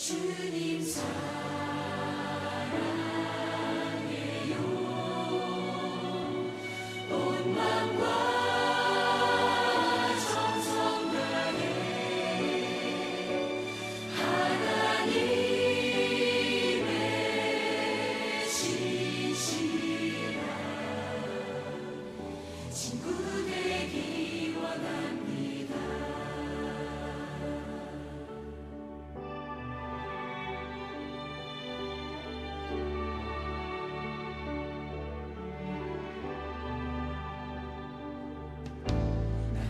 주님 사랑해요. 온 마음과 정성 다해 하나님의 신실한 친구 되기 원합니다.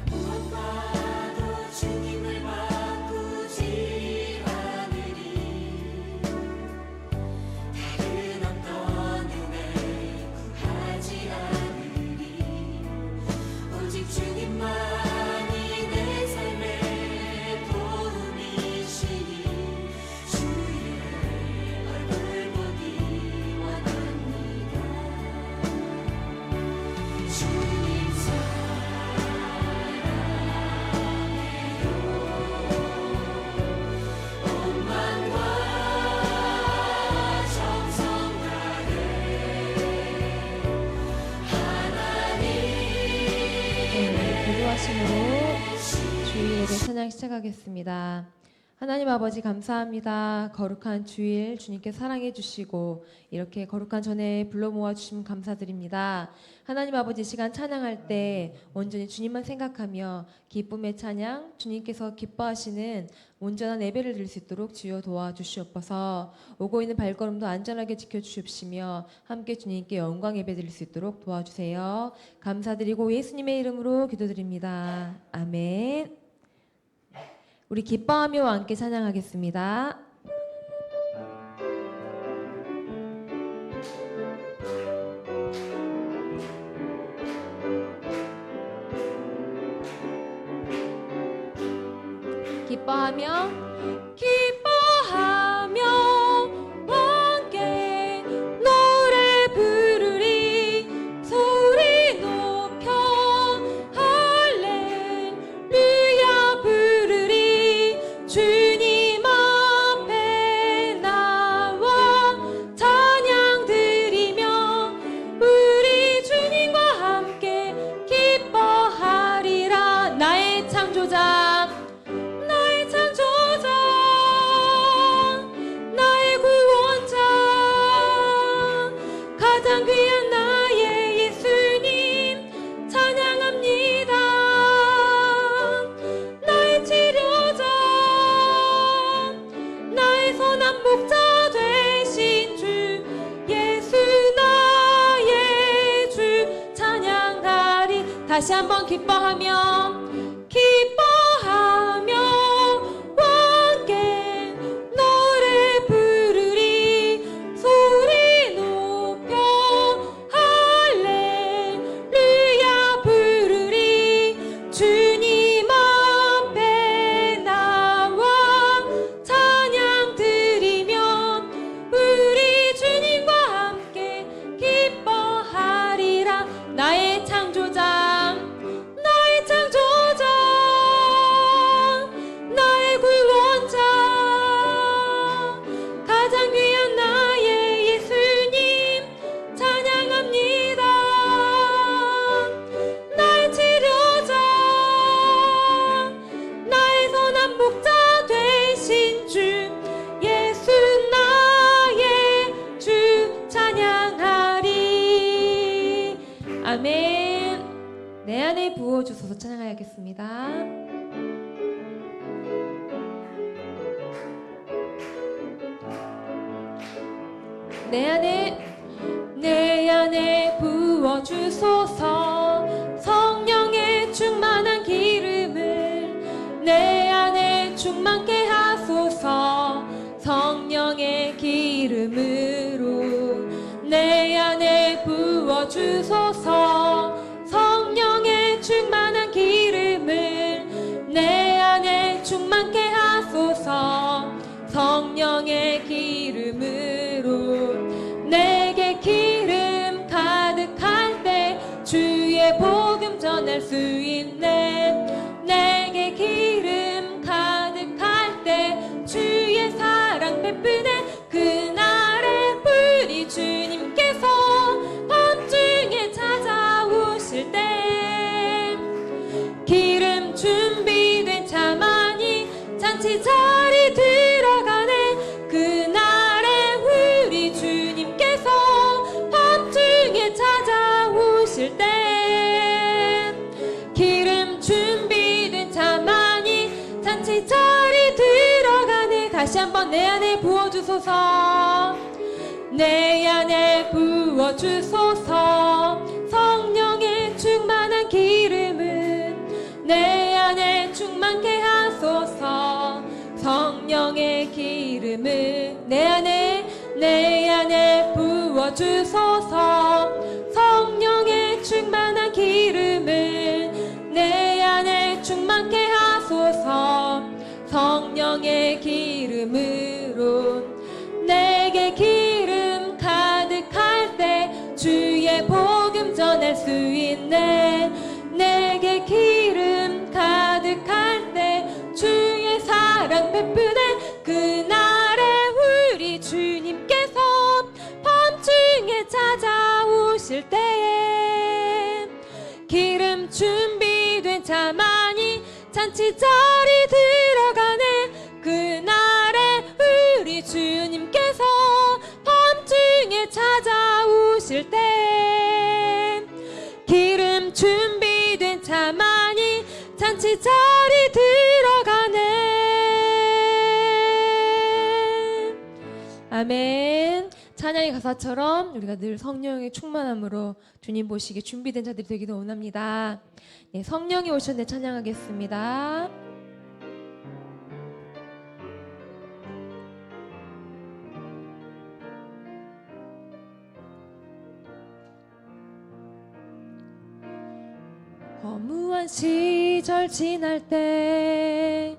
무엇과도 주님을 바꾸지 않으리. 다른 어떤 은혜 구하지 않으리. 오직 주님만이 내 삶의 도움이시니 주의 얼굴 보기 원합니다. 주님 사랑해요. 온 마음과 정성 다해 기도하심으로 하나님의 주일에 찬양 시작하겠습니다. 하나님 아버지 감사합니다. 거룩한 주일 주님께 사랑해 주시고 이렇게 거룩한 전에 불러 모아 주시면 감사드립니다. 하나님 아버지 시간 찬양할 때 온전히 주님만 생각하며 기쁨의 찬양, 주님께서 기뻐하시는 온전한 예배를 드릴 수 있도록 주여 도와주시옵소서. 오고 있는 발걸음도 안전하게 지켜주시옵시며 함께 주님께 영광 예배 드릴 수 있도록 도와주세요. 감사드리고 예수님의 이름으로 기도드립니다. 아멘. 우리 기뻐하며 함께 찬양하겠습니다. 기뻐하며 함께 노래 부르리. 소리 높여 할렐루야 부르리. 주님 앞에 나와 찬양 드리며 우리 주님과 함께 기뻐하리라. 나의 창조자, 나의 창조자, 나의 구원자, 가장 귀한 나의 예수님 찬양합니다. 나의 치료자, 나의 선한 목자 되신 주 예수 나의 주 찬양하리. 다시 한번 기뻐하며 함께 노래 부르리. 소리 높여 할렐루야 부르리. 주님 앞에 나와 찬양 드리며 우리 주님과 함께 기뻐하리라. 나의 창조자, 나의 창조자, 나의 구원자, 가장 귀한 나의 예수님 찬양합니다. 나의 치료자, 나의 선한 목자 되신 주 예수 나의 주 찬양하리. 아멘. 내 안에 부어주소서 찬양하겠습니다. 내 안에 부어주소서. 성령의 충만한 기름을 내 안에 충만케 하소서. 성령의 기름으로 내 안에 부어주소서. 성령의 충만한 기름을 내 안에 충만케 하소서. 성령의 기름으로 내게 기름 가득할 때 주의 복음 전할 수 있네. 내게 기름 가득할 때 주의 사랑 베푸네 그날에 우리 주님께서 밤중에 찾아오실 때 기름 준비된 차만이 잔치 자리 들어가네 그날에 우리 주님께서 밤중에 찾아오실 때 기름 준비된 차만이 잔치 자리 들어가네 다시 한번 내 안에 부어주소서 내 안에 부어주소서 성령의 충만한 기름은 내 안에 충만케 하소서 성령의 기름은 내 안에 부어주소서 성령의 충만한 기름은 내 안에 충만케 하소서 성령의 기름으로 내게 기름 가득할 때 주의 복음 전할 수 있네 내게 기름 가득할 때 주의 사랑 베푸네 그날에 우리 주님께서 밤중에 찾아오실 때에 기름 준비된 차만이 잔치 자리 들어가네 그날에 우리 주님께서 밤중에 찾아오실 때 기름 준비된 차만이 잔치 자리 들어가네 아멘 찬양의 가사처럼 우리가 늘 성령의 충만함으로 주님 보시기에 준비된 자들이 되기를 원합니다. 네, 성령이 오셨네 찬양하겠습니다. 허무한 시절 지날 때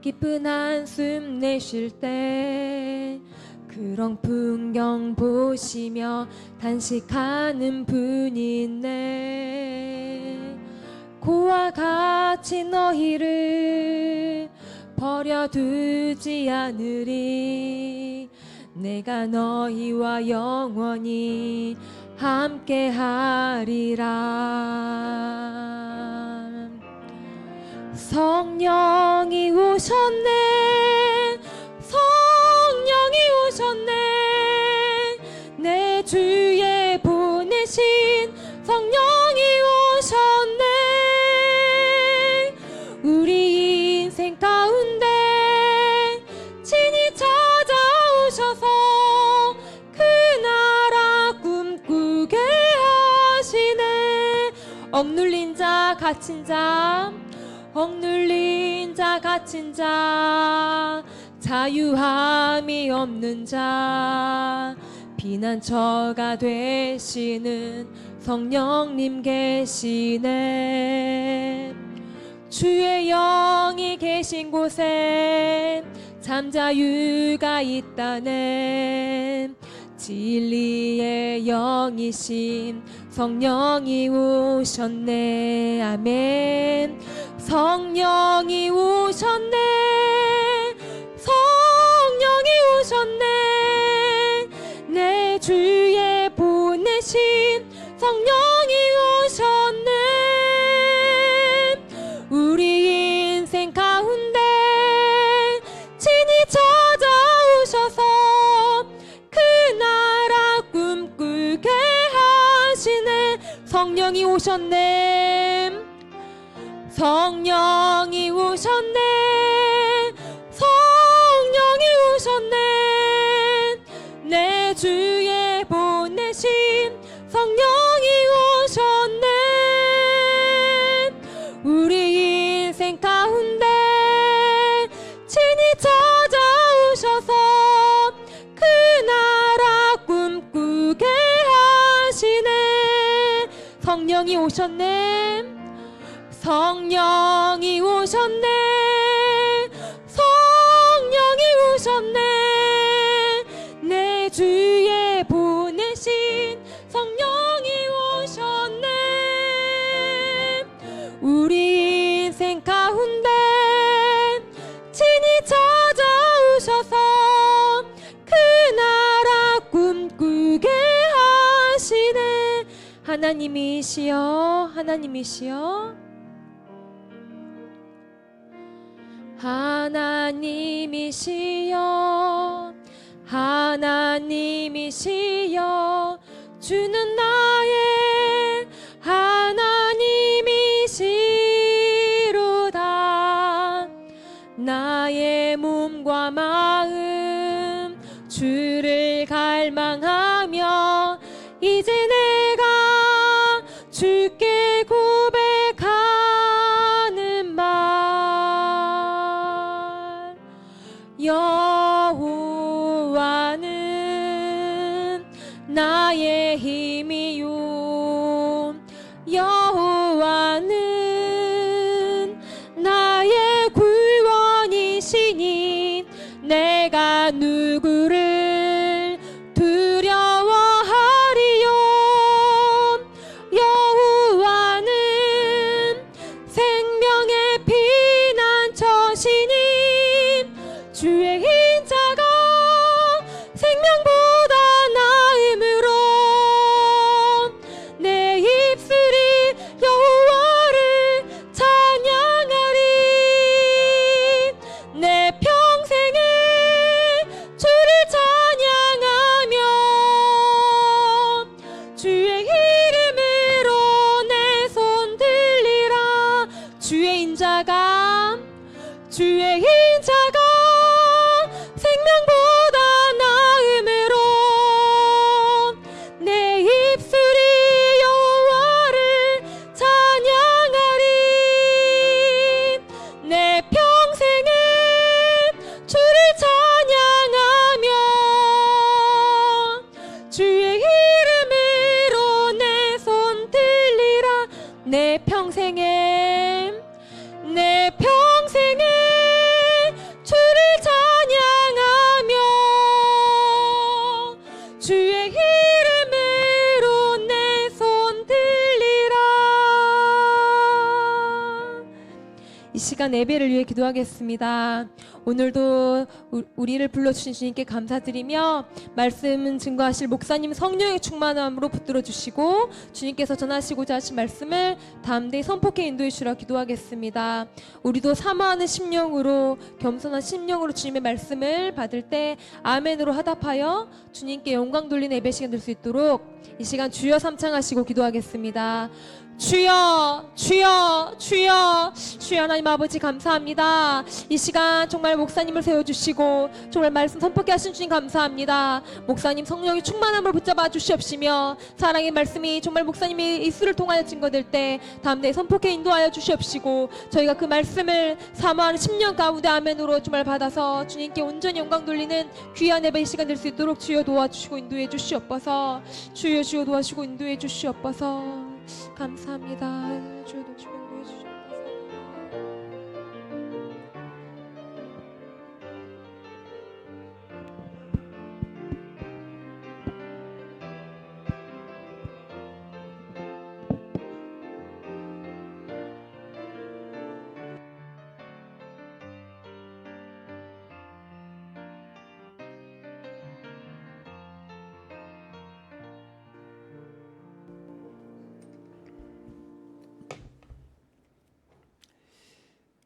기쁜 한숨 내쉴 때 그런 풍경 보시며 단식하는 분이 있네 고와 같이 너희를 버려두지 않으리 내가 너희와 영원히 함께하리라 성령이 오셨네 성령이 오셨네 내 주에 보내신 성령이 오셨네 우리 인생 가운데 친히 찾아오셔서 그 나라 꿈꾸게 하시네 억눌린 자 갇힌 자 억눌린 자 갇힌 자 자유함이 없는 자 피난처가 되시는 성령님 계시네 주의 영이 계신 곳에 잠자유가 있다네 진리의 영이신 성령이 오셨네 아멘 성령이 오셨네 성령이 오셨네 내 주에 보내신 성령이 오셨네 우리 인생 가운데 친히 찾아오셔서 그 나라 꿈꾸게 하시네 성령이 오셨네 성령이 오셨네 성령이 오셨네 내 주에 보내신 성령이 오셨네 우리 인생 가운데 친히 찾아오셔서 그 나라 꿈꾸게 하시네 성령이 오셨네 성령이 오셨네 성령이 오셨네 내 주에 보내신 성령이 오셨네 우리 인생 가운데 친히 찾아오셔서 하나님이시여 하나님이시여 하나님이시여 하나님이시여 주는 나의 하나님이시로다. 나의 몸과 마음 주를 갈망하며 이제 내가 주께 고백하는 말 여호와는 나의 힘이요 여호와는 나의 구원이시니 내가 누구를 두려워하리요. 여호와는 생명의 피난처시니 주의 인자가 생명보다 나음으로 내 입술이 여호와를 찬양하리. 내 평생에 주를 찬양하며 주의 이름으로 내 손 들리라. 주의 인자가 생명보다 나음으로 내 입술이 여호와를 찬양하리. 내 평생에 주를 찬양하며 주의 이름으로 내 손 들리라. 내 평생에 주를 찬양하며 주의 이름으로 내 손 들리라. 이 시간 예배를 위해 기도하겠습니다. 오늘도 우리를 불러주신 주님께 감사드리며 말씀은 증거하실 목사님 성령의 충만함으로 붙들어 주시고 주님께서 전하시고자 하신 말씀을 담대히 선포케 인도해 주시라 기도하겠습니다. 우리도 사모하는 심령으로 겸손한 심령으로 주님의 말씀을 받을 때 아멘으로 하답하여 주님께 영광 돌리는 예배 시간 될 수 있도록 이 시간 주여 삼창하시고 기도하겠습니다. 주여 주여 주여 주여 하나님 아버지 감사합니다. 이 시간 정말 목사님을 세워주시고 정말 말씀 선포케 하신 주님 감사합니다. 목사님 성령의 충만함을 붙잡아 주시옵시며 사랑의 말씀이 정말 목사님의 입술을 통하여 증거될 때 담대히 선포케 인도하여 주시옵시고 저희가 그 말씀을 사모하는 10년 가운데 아멘으로 정말 받아서 주님께 온전히 영광 돌리는 귀한 예배 시간 될 수 있도록 주여 도와주시고 인도해 주시옵소서. 주여 도와주시고 인도해 주시옵소서. 감사합니다. 주여 도와주시고 인도해 주시옵소서.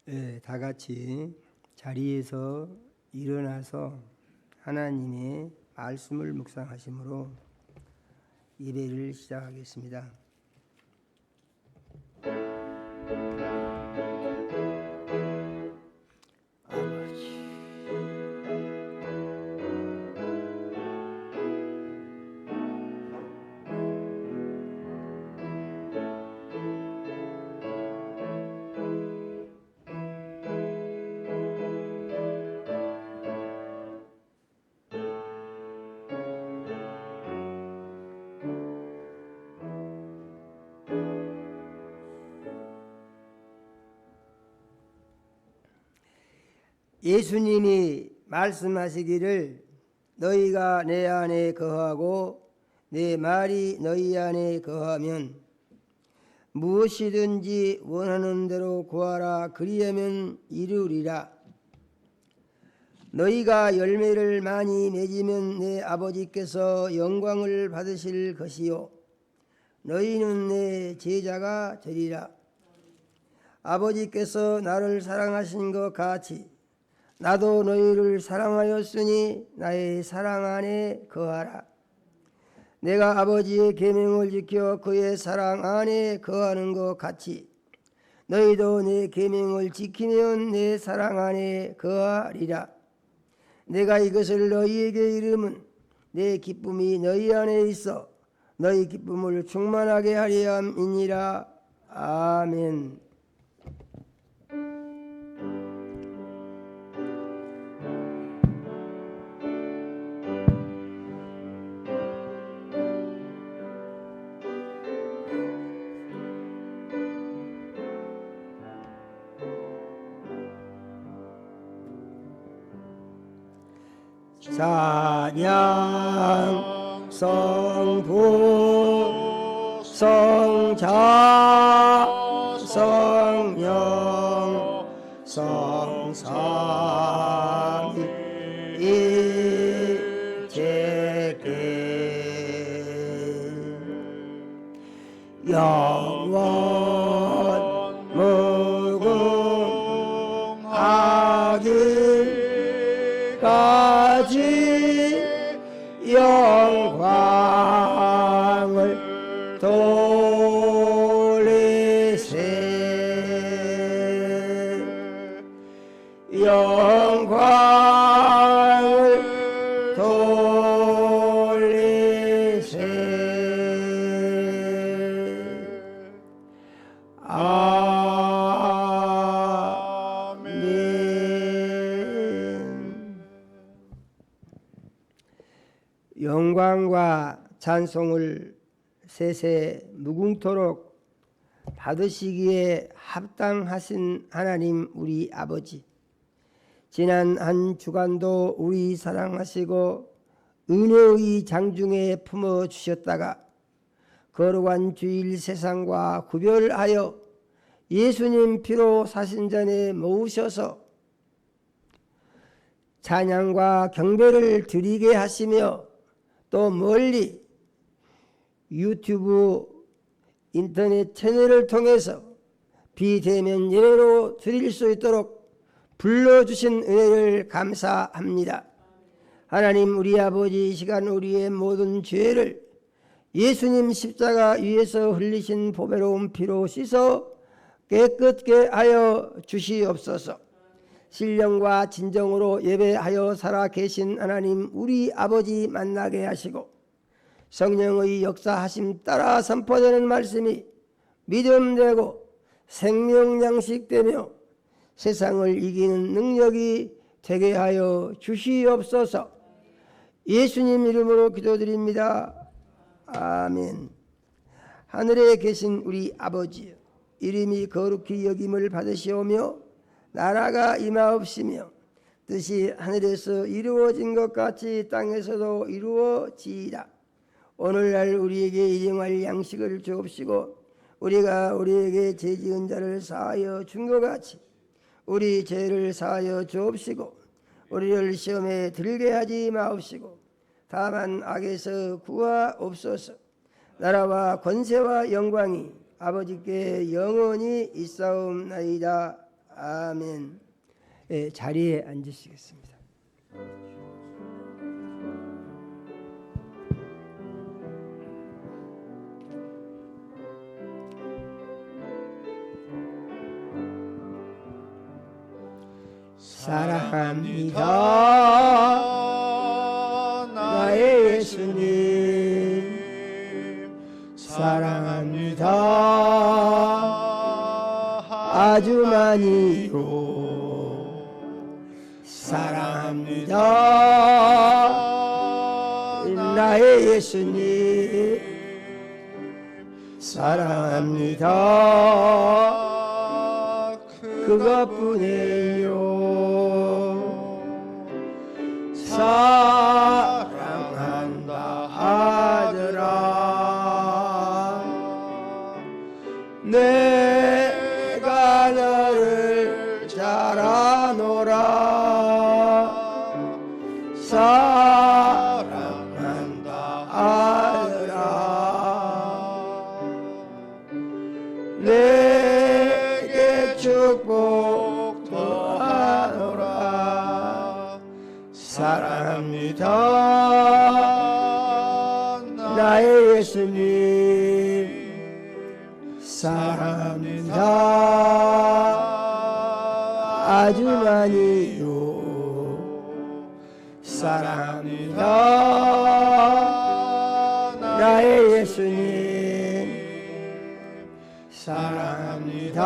네, 다 같이 자리에서 일어나서 하나님의 말씀을 묵상하심으로 예배를 시작하겠습니다. 예수님이 말씀하시기를 너희가 내 안에 거하고 내 말이 너희 안에 거하면 무엇이든지 원하는 대로 구하라 그리하면 이루리라. 너희가 열매를 많이 맺으면 내 아버지께서 영광을 받으실 것이요 너희는 내 제자가 되리라. 아버지께서 나를 사랑하신 것 같이 나도 너희를 사랑하였으니 나의 사랑 안에 거하라. 내가 아버지의 계명을 지켜 그의 사랑 안에 거하는 것 같이 너희도 내 계명을 지키면 내 사랑 안에 거하리라. 내가 이것을 너희에게 이름은 내 기쁨이 너희 안에 있어 너희 기쁨을 충만하게 하려 함이니라. 아멘. 찬양 성부 성자 성령 성삼위일체께 영원 무궁하기까지 영광을 돌리세. 영광을 돌리세. 아멘. 영광과 찬송을 세세 무궁토록 받으시기에 합당하신 하나님 우리 아버지, 지난 한 주간도 우리 사랑하시고 은혜의 장중에 품어주셨다가 거룩한 주일 세상과 구별하여 예수님 피로 사신전에 모으셔서 찬양과 경배를 드리게 하시며 또 멀리 유튜브 인터넷 채널을 통해서 비대면 예배로 드릴 수 있도록 불러주신 은혜를 감사합니다. 하나님 우리 아버지, 이 시간 우리의 모든 죄를 예수님 십자가 위에서 흘리신 보배로운 피로 씻어 깨끗게 하여 주시옵소서. 신령과 진정으로 예배하여 살아 계신 하나님 우리 아버지 만나게 하시고 성령의 역사하심 따라 선포되는 말씀이 믿음되고 생명양식되며 세상을 이기는 능력이 되게 하여 주시옵소서. 예수님 이름으로 기도드립니다. 아멘. 하늘에 계신 우리 아버지여, 이름이 거룩히 여김을 받으시오며 나라가 임하옵시며 뜻이 하늘에서 이루어진 것 같이 땅에서도 이루어지이다. 오늘날 우리에게 일용할 양식을 주옵시고 우리가 우리에게 죄지은 자를 사하여 준 것 같이 우리 죄를 사하여 주옵시고 우리를 시험에 들게 하지 마옵시고 다만 악에서 구하옵소서. 나라와 권세와 영광이 아버지께 영원히 있사옵나이다. 아멘. 자리에 앉으시겠습니다. 사랑합니다 나의 예수님, 사랑합니다 아주 많이요. 사랑합니다 나의 예수님, 사랑합니다 그것뿐이에요. 사랑한다 아들아, 내가 너를 잘 아노라. 사랑한다 아들아, 내게 축복 더하노라. 사랑합니다 나의 예수님. 사랑합니다 아주 많이요. 사랑합니다 나의 예수님. 사랑합니다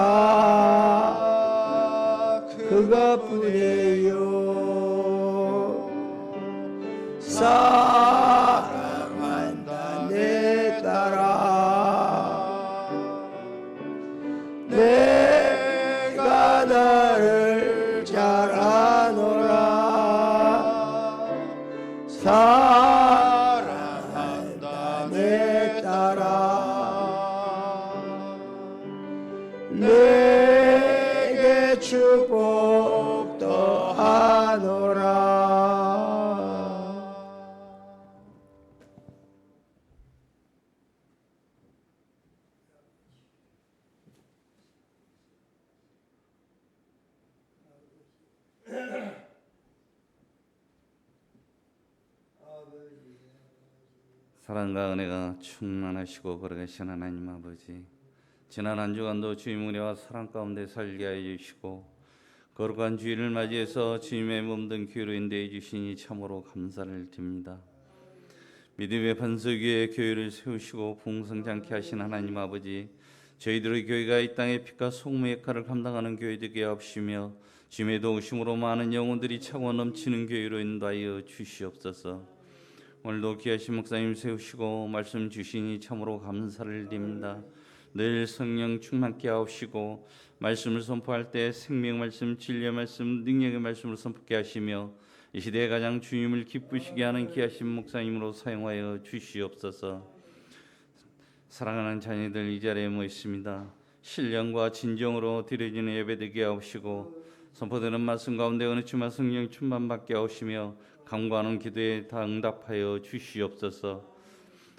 그것뿐이에요. 사랑한다 내 딸아. 내가 나를 잘 아노라. 사랑한다 내 딸아. 내게 축복 더하노라. 사랑과 은혜가 충만하시고 거룩하신 하나님 아버지, 지난 한 주간도 주님 은혜와 사랑 가운데 살게 하여 주시고 거룩한 주일을 맞이해서 주님의 몸된 교회로 인도해 주시니 참으로 감사를 드립니다. 믿음의 반석 위에 교회를 세우시고 풍성장케 하신 하나님 아버지, 저희들의 교회가 이 땅의 빛과 소금의 역할을 감당하는 교회 되게 하옵시며 주님의 도우심으로 많은 영혼들이 차고 넘치는 교회로 인도하여 주시옵소서. 오늘도 귀하신 목사님 세우시고 말씀 주시니 참으로 감사를 드립니다. 늘 성령 충만케 하옵시고 말씀을 선포할 때 생명 말씀, 진리의 말씀, 능력의 말씀을 선포케 하시며 이 시대에 가장 주님을 기쁘시게 하는 귀하신 목사님으로 사용하여 주시옵소서. 사랑하는 자녀들 이 자리에 모였습니다. 신령과 진정으로 드려지는 예배되게 하옵시고 선포되는 말씀 가운데 어느 주마 성령 충만받게 하옵시며 간구하는 기도에 다 응답하여 주시옵소서.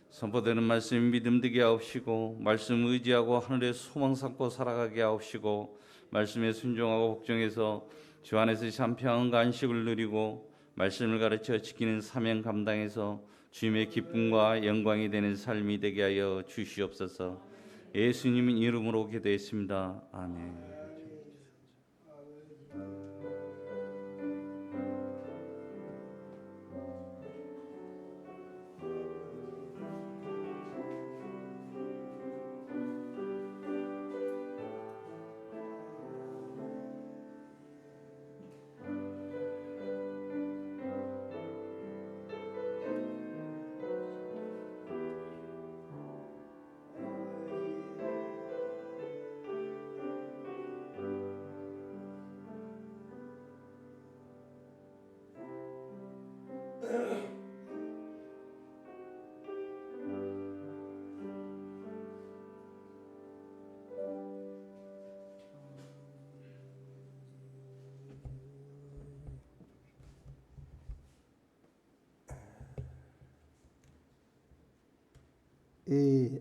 선포되는 말씀 믿음되게 하옵시고 말씀 의지하고 하늘에 소망 삼고 살아가게 하옵시고 말씀에 순종하고 복종해서 주 안에서 참 평안과 안식을 누리고 말씀을 가르쳐 지키는 사명 감당해서 주님의 기쁨과 영광이 되는 삶이 되게 하여 주시옵소서. 예수님 이름으로 기도했습니다. 아멘.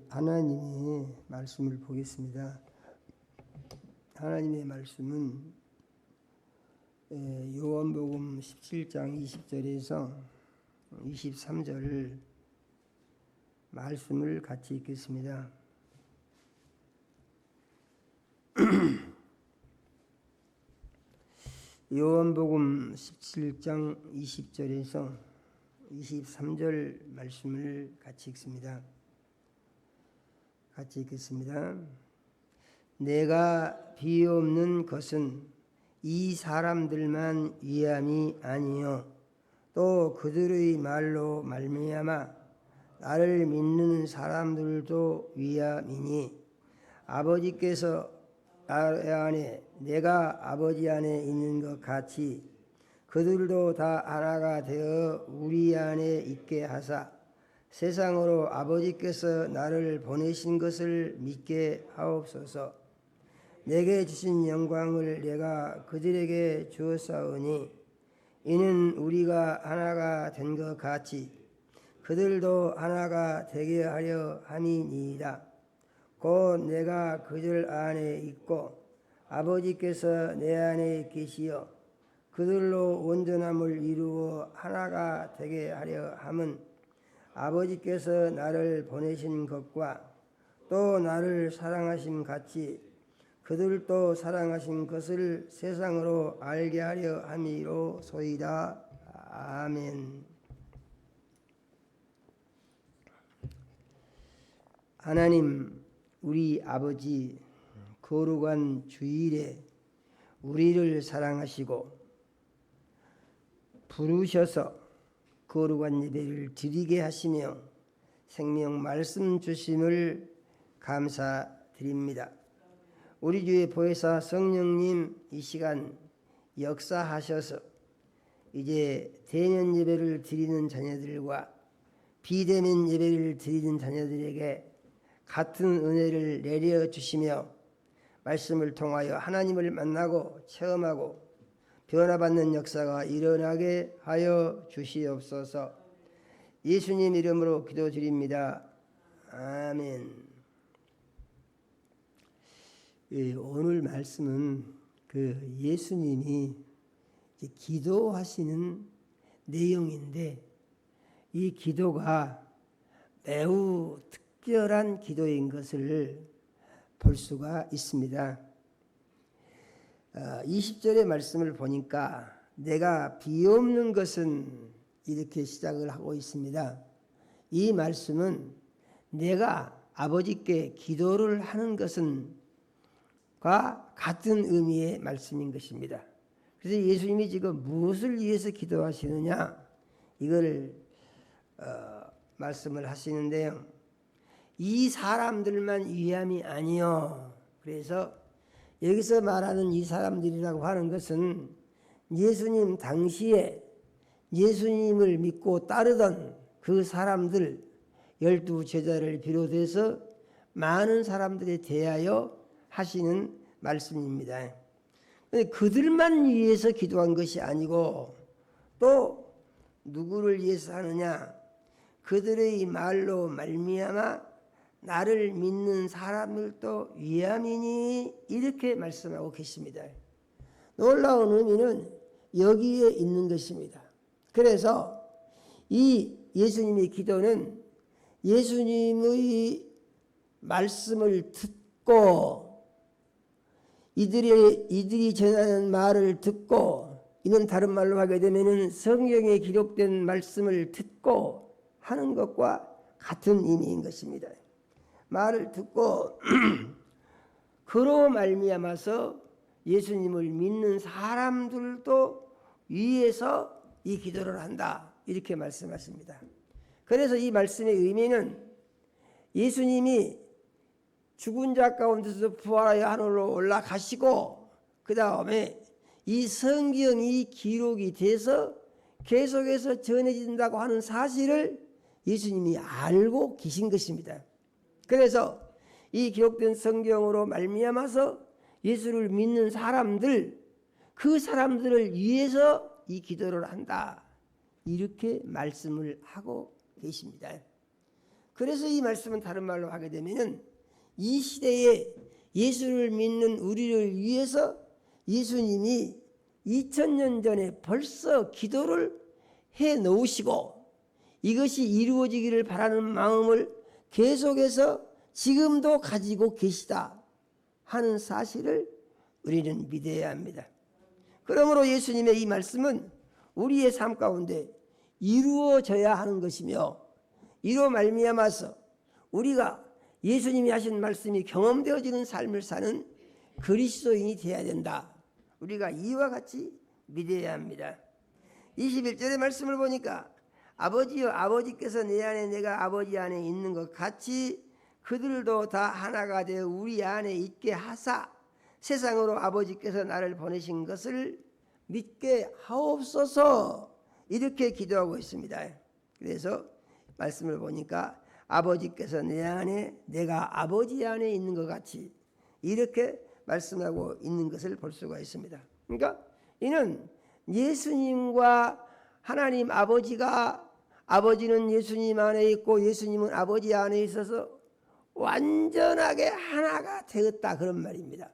하나님의 말씀을 보겠습니다. 하나님의 말씀은 요한복음 17장 20절에서 23절 말씀을 같이 읽겠습니다. 요한복음 17장 20절에서 23절 말씀을 같이 읽습니다. 같이 읽겠습니다. 내가 비옵는 것은 이 사람들만 위함이 아니요 또 그들의 말로 말미암아 나를 믿는 사람들도 위함이니 아버지께서 나 안에 내가 아버지 안에 있는 것 같이 그들도 다 하나가 되어 우리 안에 있게 하사 세상으로 아버지께서 나를 보내신 것을 믿게 하옵소서. 내게 주신 영광을 내가 그들에게 주었사오니 이는 우리가 하나가 된 것 같이 그들도 하나가 되게 하려 함이니이다. 곧 내가 그들 안에 있고 아버지께서 내 안에 계시어 그들로 온전함을 이루어 하나가 되게 하려 함은 아버지께서 나를 보내신 것과 또 나를 사랑하신 같이 그들도 사랑하신 것을 세상으로 알게 하려 함이로소이다. 아멘. 하나님 우리 아버지, 거룩한 주일에 우리를 사랑하시고 부르셔서 거룩한 예배를 드리게 하시며 생명 말씀 주심을 감사드립니다. 우리 주의 보혜사 성령님 이 시간 역사하셔서 이제 대면 예배를 드리는 자녀들과 비대면 예배를 드리는 자녀들에게 같은 은혜를 내려주시며 말씀을 통하여 하나님을 만나고 체험하고 변화받는 역사가 일어나게 하여 주시옵소서. 예수님 이름으로 기도드립니다. 아멘. 오늘 말씀은 예수님이 기도하시는 내용인데 이 기도가 매우 특별한 기도인 것을 볼 수가 있습니다. 20절의 말씀을 보니까 내가 비옵는 것은 이렇게 시작을 하고 있습니다. 이 말씀은 내가 아버지께 기도를 하는 것은 과 같은 의미의 말씀인 것입니다. 그래서 예수님이 지금 무엇을 위해서 기도하시느냐 이걸 말씀을 하시는데요. 이 사람들만 위함이 아니요. 그래서 여기서 말하는 이 사람들이라고 하는 것은 예수님 당시에 예수님을 믿고 따르던 그 사람들 12 제자를 비롯해서 많은 사람들에 대하여 하시는 말씀입니다. 그런데 그들만 위해서 기도한 것이 아니고 또 누구를 위해서 하느냐? 그들의 말로 말미암아 나를 믿는 사람들도 위함이니 이렇게 말씀하고 계십니다. 놀라운 의미는 여기에 있는 것입니다. 그래서 이 예수님의 기도는 예수님의 말씀을 듣고 이들이 전하는 말을 듣고 이는 다른 말로 하게 되면 성경에 기록된 말씀을 듣고 하는 것과 같은 의미인 것입니다. 말을 듣고 그로 말미암아서 예수님을 믿는 사람들도 위해서 이 기도를 한다 이렇게 말씀하십니다. 그래서 이 말씀의 의미는 예수님이 죽은 자 가운데서 부활하여 하늘로 올라가시고 그 다음에 이 성경이 기록이 돼서 계속해서 전해진다고 하는 사실을 예수님이 알고 계신 것입니다. 그래서 이 기록된 성경으로 말미암아서 예수를 믿는 사람들 그 사람들을 위해서 이 기도를 한다 이렇게 말씀을 하고 계십니다. 그래서 이 말씀은 다른 말로 하게 되면 이 시대에 예수를 믿는 우리를 위해서 예수님이 2000년 전에 벌써 기도를 해 놓으시고 이것이 이루어지기를 바라는 마음을 계속해서 지금도 가지고 계시다 하는 사실을 우리는 믿어야 합니다. 그러므로 예수님의 이 말씀은 우리의 삶 가운데 이루어져야 하는 것이며 이로 말미암아서 우리가 예수님이 하신 말씀이 경험되어지는 삶을 사는 그리스도인이 되어야 된다. 우리가 이와 같이 믿어야 합니다. 21절의 말씀을 보니까 아버지여 아버지께서 내 안에 내가 아버지 안에 있는 것 같이 그들도 다 하나가 되어 우리 안에 있게 하사 세상으로 아버지께서 나를 보내신 것을 믿게 하옵소서 이렇게 기도하고 있습니다. 그래서 말씀을 보니까 아버지께서 내 안에 내가 아버지 안에 있는 것 같이 이렇게 말씀하고 있는 것을 볼 수가 있습니다. 그러니까 이는 예수님과 하나님 아버지가 아버지는 예수님 안에 있고 예수님은 아버지 안에 있어서 완전하게 하나가 되었다 그런 말입니다.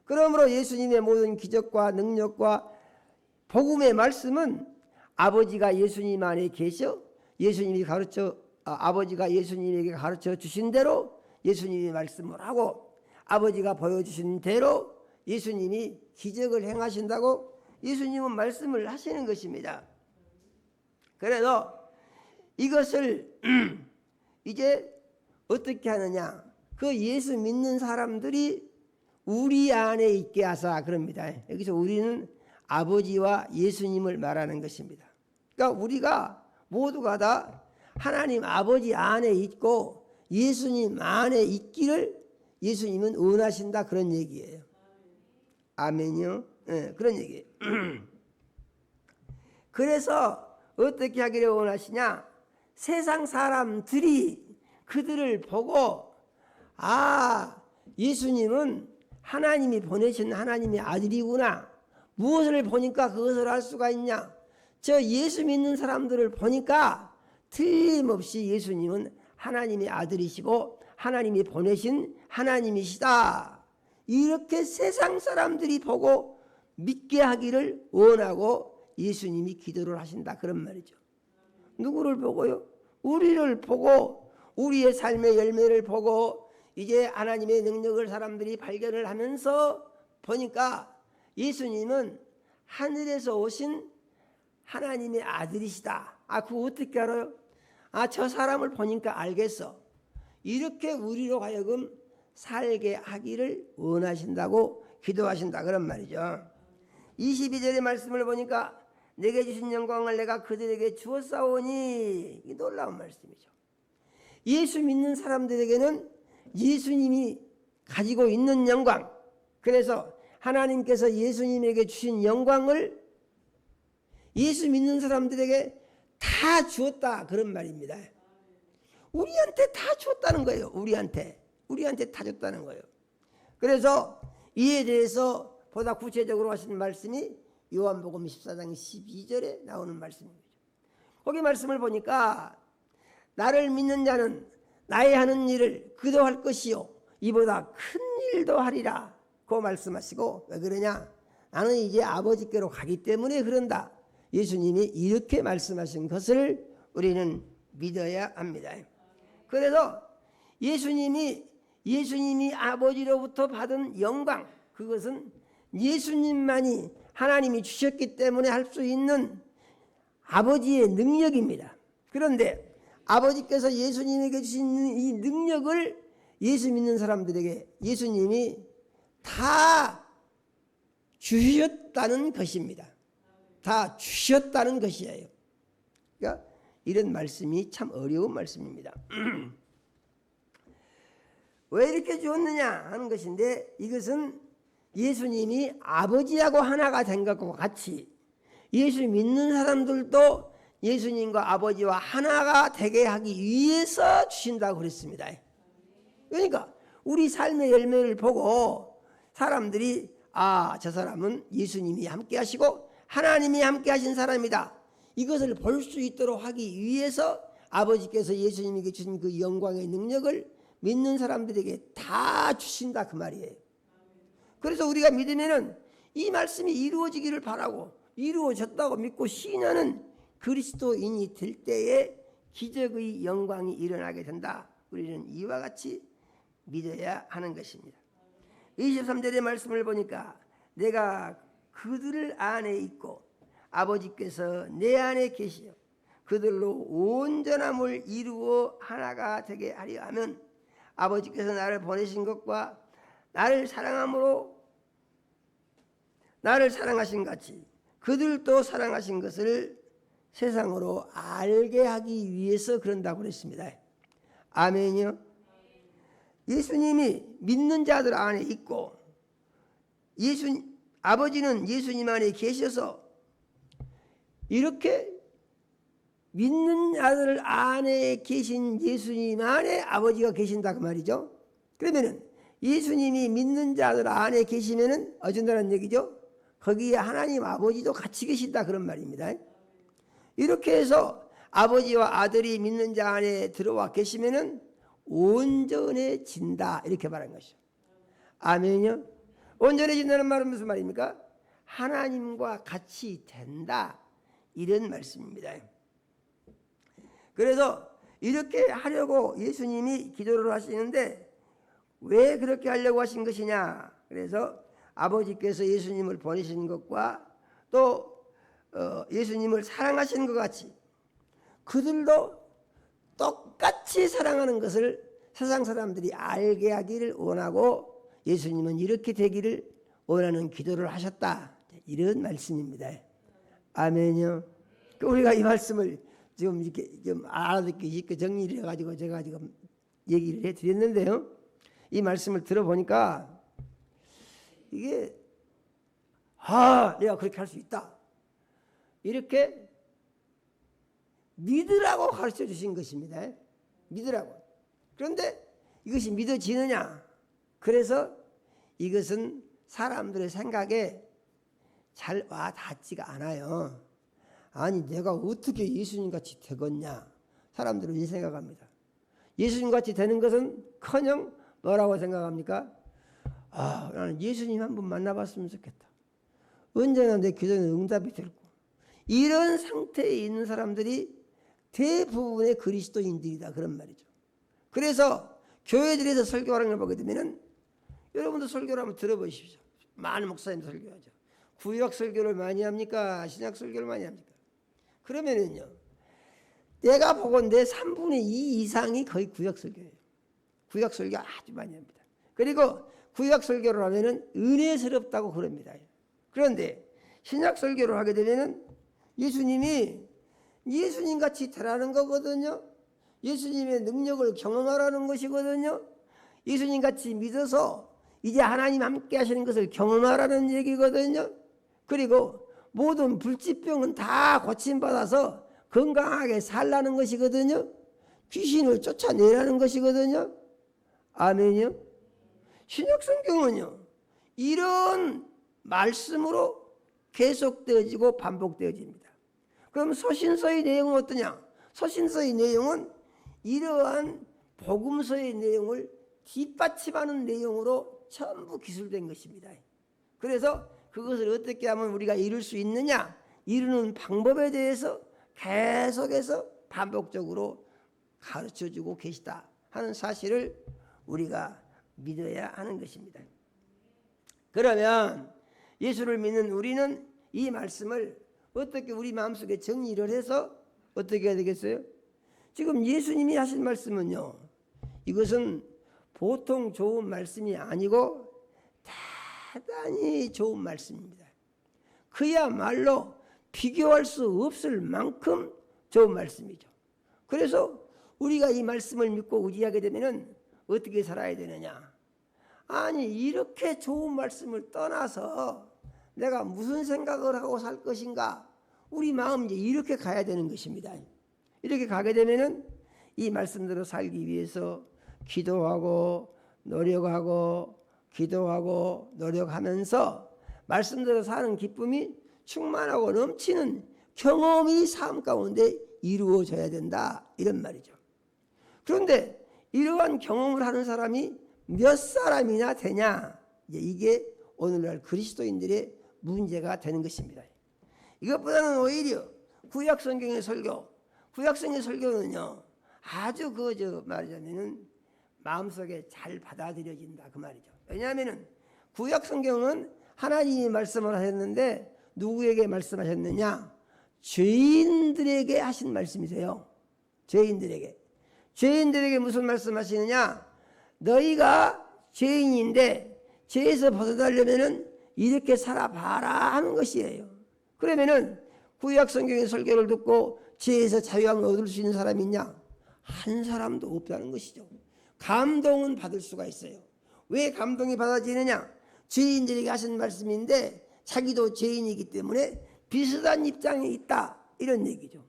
그러므로 예수님의 모든 기적과 능력과 복음의 말씀은 아버지가 예수님 안에 계셔 예수님이 아버지가 예수님에게 가르쳐 주신 대로 예수님이 말씀을 하고 아버지가 보여주신 대로 예수님이 기적을 행하신다고 예수님은 말씀을 하시는 것입니다. 그래서 이것을 이제 어떻게 하느냐? 그 예수 믿는 사람들이 우리 안에 있게 하사 그럽니다. 여기서 우리는 아버지와 예수님을 말하는 것입니다. 그러니까 우리가 모두가 다 하나님 아버지 안에 있고 예수님 안에 있기를 예수님은 원하신다 그런 얘기예요. 아멘이요? 네, 그런 얘기예요. 그래서 어떻게 하기를 원하시냐? 세상 사람들이 그들을 보고 예수님은 하나님이 보내신 하나님의 아들이구나. 무엇을 보니까 그것을 알 수가 있냐? 저 예수 믿는 사람들을 보니까 틀림없이 예수님은 하나님의 아들이시고 하나님이 보내신 하나님이시다. 이렇게 세상 사람들이 보고 믿게 하기를 원하고 예수님이 기도를 하신다 그런 말이죠. 누구를 보고요? 우리를 보고 우리의 삶의 열매를 보고 이제 하나님의 능력을 사람들이 발견을 하면서 보니까 예수님은 하늘에서 오신 하나님의 아들이시다. 그거 어떻게 알아요? 저 사람을 보니까 알겠어. 이렇게 우리로 하여금 살게 하기를 원하신다고 기도하신다 그런 말이죠. 22절의 말씀을 보니까 내게 주신 영광을 내가 그들에게 주었사오니, 이 놀라운 말씀이죠. 예수 믿는 사람들에게는 예수님이 가지고 있는 영광, 그래서 하나님께서 예수님에게 주신 영광을 예수 믿는 사람들에게 다 주었다 그런 말입니다. 우리한테 다 줬다는 거예요. 우리한테 다 줬다는 거예요. 그래서 이에 대해서 보다 구체적으로 하신 말씀이 요한복음 14장 12절에 나오는 말씀입니다. 거기 말씀을 보니까 나를 믿는 자는 나의 하는 일을 그도 할 것이요 이보다 큰 일도 하리라 고 말씀하시고, 왜 그러냐? 나는 이제 아버지께로 가기 때문에 그런다. 예수님이 이렇게 말씀하신 것을 우리는 믿어야 합니다. 그래서 예수님이 아버지로부터 받은 영광, 그것은 예수님만이 하나님이 주셨기 때문에 할 수 있는 아버지의 능력입니다. 그런데 아버지께서 예수님에게 주신 이 능력을 예수 믿는 사람들에게 예수님이 다 주셨다는 것입니다. 다 주셨다는 것이에요. 그러니까 이런 말씀이 참 어려운 말씀입니다. 왜 이렇게 주었느냐 하는 것인데, 이것은 예수님이 아버지하고 하나가 된 것과 같이 예수 믿는 사람들도 예수님과 아버지와 하나가 되게 하기 위해서 주신다고 그랬습니다. 그러니까 우리 삶의 열매를 보고 사람들이 저 사람은 예수님이 함께 하시고 하나님이 함께 하신 사람이다, 이것을 볼 수 있도록 하기 위해서 아버지께서 예수님에게 주신 그 영광의 능력을 믿는 사람들에게 다 주신다 그 말이에요. 그래서 우리가 믿으면은 이 말씀이 이루어지기를 바라고 이루어졌다고 믿고 시인하는 그리스도인이 될 때에 기적의 영광이 일어나게 된다. 우리는 이와 같이 믿어야 하는 것입니다. 23절의 말씀을 보니까 내가 그들 안에 있고 아버지께서 내 안에 계시어 그들로 온전함을 이루어 하나가 되게 하려 하면 아버지께서 나를 보내신 것과 나를 사랑하신 같이 그들도 사랑하신 것을 세상으로 알게 하기 위해서 그런다고 그랬습니다. 아멘이요. 예수님이 믿는 자들 안에 있고 아버지는 예수님 안에 계셔서 이렇게 믿는 자들 안에 계신 예수님 안에 아버지가 계신다 그 말이죠. 그러면은 예수님이 믿는 자들 안에 계시면은 어쩐다는 얘기죠? 거기에 하나님 아버지도 같이 계신다 그런 말입니다. 이렇게 해서 아버지와 아들이 믿는 자 안에 들어와 계시면은 온전해진다 이렇게 말한 것이죠. 아멘요. 온전해진다는 말은 무슨 말입니까? 하나님과 같이 된다 이런 말씀입니다. 그래서 이렇게 하려고 예수님이 기도를 하시는데 왜 그렇게 하려고 하신 것이냐? 그래서 아버지께서 예수님을 보내신 것과 또 예수님을 사랑하시는 것 같이 그들도 똑같이 사랑하는 것을 세상 사람들이 알게 하기를 원하고 예수님은 이렇게 되기를 원하는 기도를 하셨다. 이런 말씀입니다. 아멘요. 우리가 이 말씀을 지금 이렇게 좀 알아듣기 쉽게 정리를 해가지고 제가 지금 얘기를 해드렸는데요. 이 말씀을 들어보니까 이게 내가 그렇게 할 수 있다. 이렇게 믿으라고 가르쳐 주신 것입니다. 믿으라고. 그런데 이것이 믿어지느냐? 그래서 이것은 사람들의 생각에 잘 와닿지가 않아요. 아니 내가 어떻게 예수님같이 되겠냐? 사람들은 이 생각합니다. 예수님같이 되는 것은 커녕 뭐라고 생각합니까? 나는 예수님 한번 만나봤으면 좋겠다. 언제나 내 기도는 응답이 될 거고. 이런 상태에 있는 사람들이 대부분의 그리스도인들이다 그런 말이죠. 그래서 교회들에서 설교하는 걸 보게 되면은 여러분도 설교를 한번 들어보십시오. 많은 목사님도 설교하죠. 구약 설교를 많이 합니까? 신약 설교를 많이 합니까? 그러면은요, 내가 보건대 3분의 2 이상이 거의 구약 설교예요. 구약 설교 아주 많이 합니다. 그리고 구약 설교를 하면은 은혜스럽다고 그럽니다. 그런데 신약 설교를 하게 되면은 예수님이 예수님 같이 되라는 거거든요. 예수님의 능력을 경험하라는 것이거든요. 예수님 같이 믿어서 이제 하나님 함께 하시는 것을 경험하라는 얘기거든요. 그리고 모든 불치병은 다 고침받아서 건강하게 살라는 것이거든요. 귀신을 쫓아내라는 것이거든요. 아멘이요. 신약 성경은요, 이런 말씀으로 계속되어지고 반복되어집니다. 그럼 서신서의 내용은 어떠냐? 서신서의 내용은 이러한 복음서의 내용을 뒷받침하는 내용으로 전부 기술된 것입니다. 그래서 그것을 어떻게 하면 우리가 이룰 수 있느냐? 이루는 방법에 대해서 계속해서 반복적으로 가르쳐주고 계시다 하는 사실을 우리가 믿어야 하는 것입니다. 그러면 예수를 믿는 우리는 이 말씀을 어떻게 우리 마음속에 정리를 해서 어떻게 해야 되겠어요? 지금 예수님이 하신 말씀은요, 이것은 보통 좋은 말씀이 아니고 대단히 좋은 말씀입니다. 그야말로 비교할 수 없을 만큼 좋은 말씀이죠. 그래서 우리가 이 말씀을 믿고 의지하게 되면 어떻게 살아야 되느냐? 아니 이렇게 좋은 말씀을 떠나서 내가 무슨 생각을 하고 살 것인가? 우리 마음 이제 이렇게 가야 되는 것입니다. 이렇게 가게 되면은 이 말씀대로 살기 위해서 기도하고 노력하고 기도하고 노력하면서 말씀대로 사는 기쁨이 충만하고 넘치는 경험이 삶 가운데 이루어져야 된다 이런 말이죠. 그런데 이러한 경험을 하는 사람이 몇 사람이나 되냐? 이게 오늘날 그리스도인들의 문제가 되는 것입니다. 이것보다는 오히려 구약 성경의 설교, 구약 성경의 설교는요 아주 말하자면은 마음속에 잘 받아들여진다 그 말이죠. 왜냐하면은 구약 성경은 하나님이 말씀을 하셨는데 누구에게 말씀하셨느냐? 죄인들에게 하신 말씀이세요. 죄인들에게 무슨 말씀하시느냐? 너희가 죄인인데 죄에서 벗어나려면은 이렇게 살아봐라 하는 것이에요. 그러면은 구약 성경의 설교를 듣고 죄에서 자유함을 얻을 수 있는 사람이 있냐? 한 사람도 없다는 것이죠. 감동은 받을 수가 있어요. 왜 감동이 받아지느냐? 죄인들에게 하신 말씀인데 자기도 죄인이기 때문에 비슷한 입장에 있다 이런 얘기죠.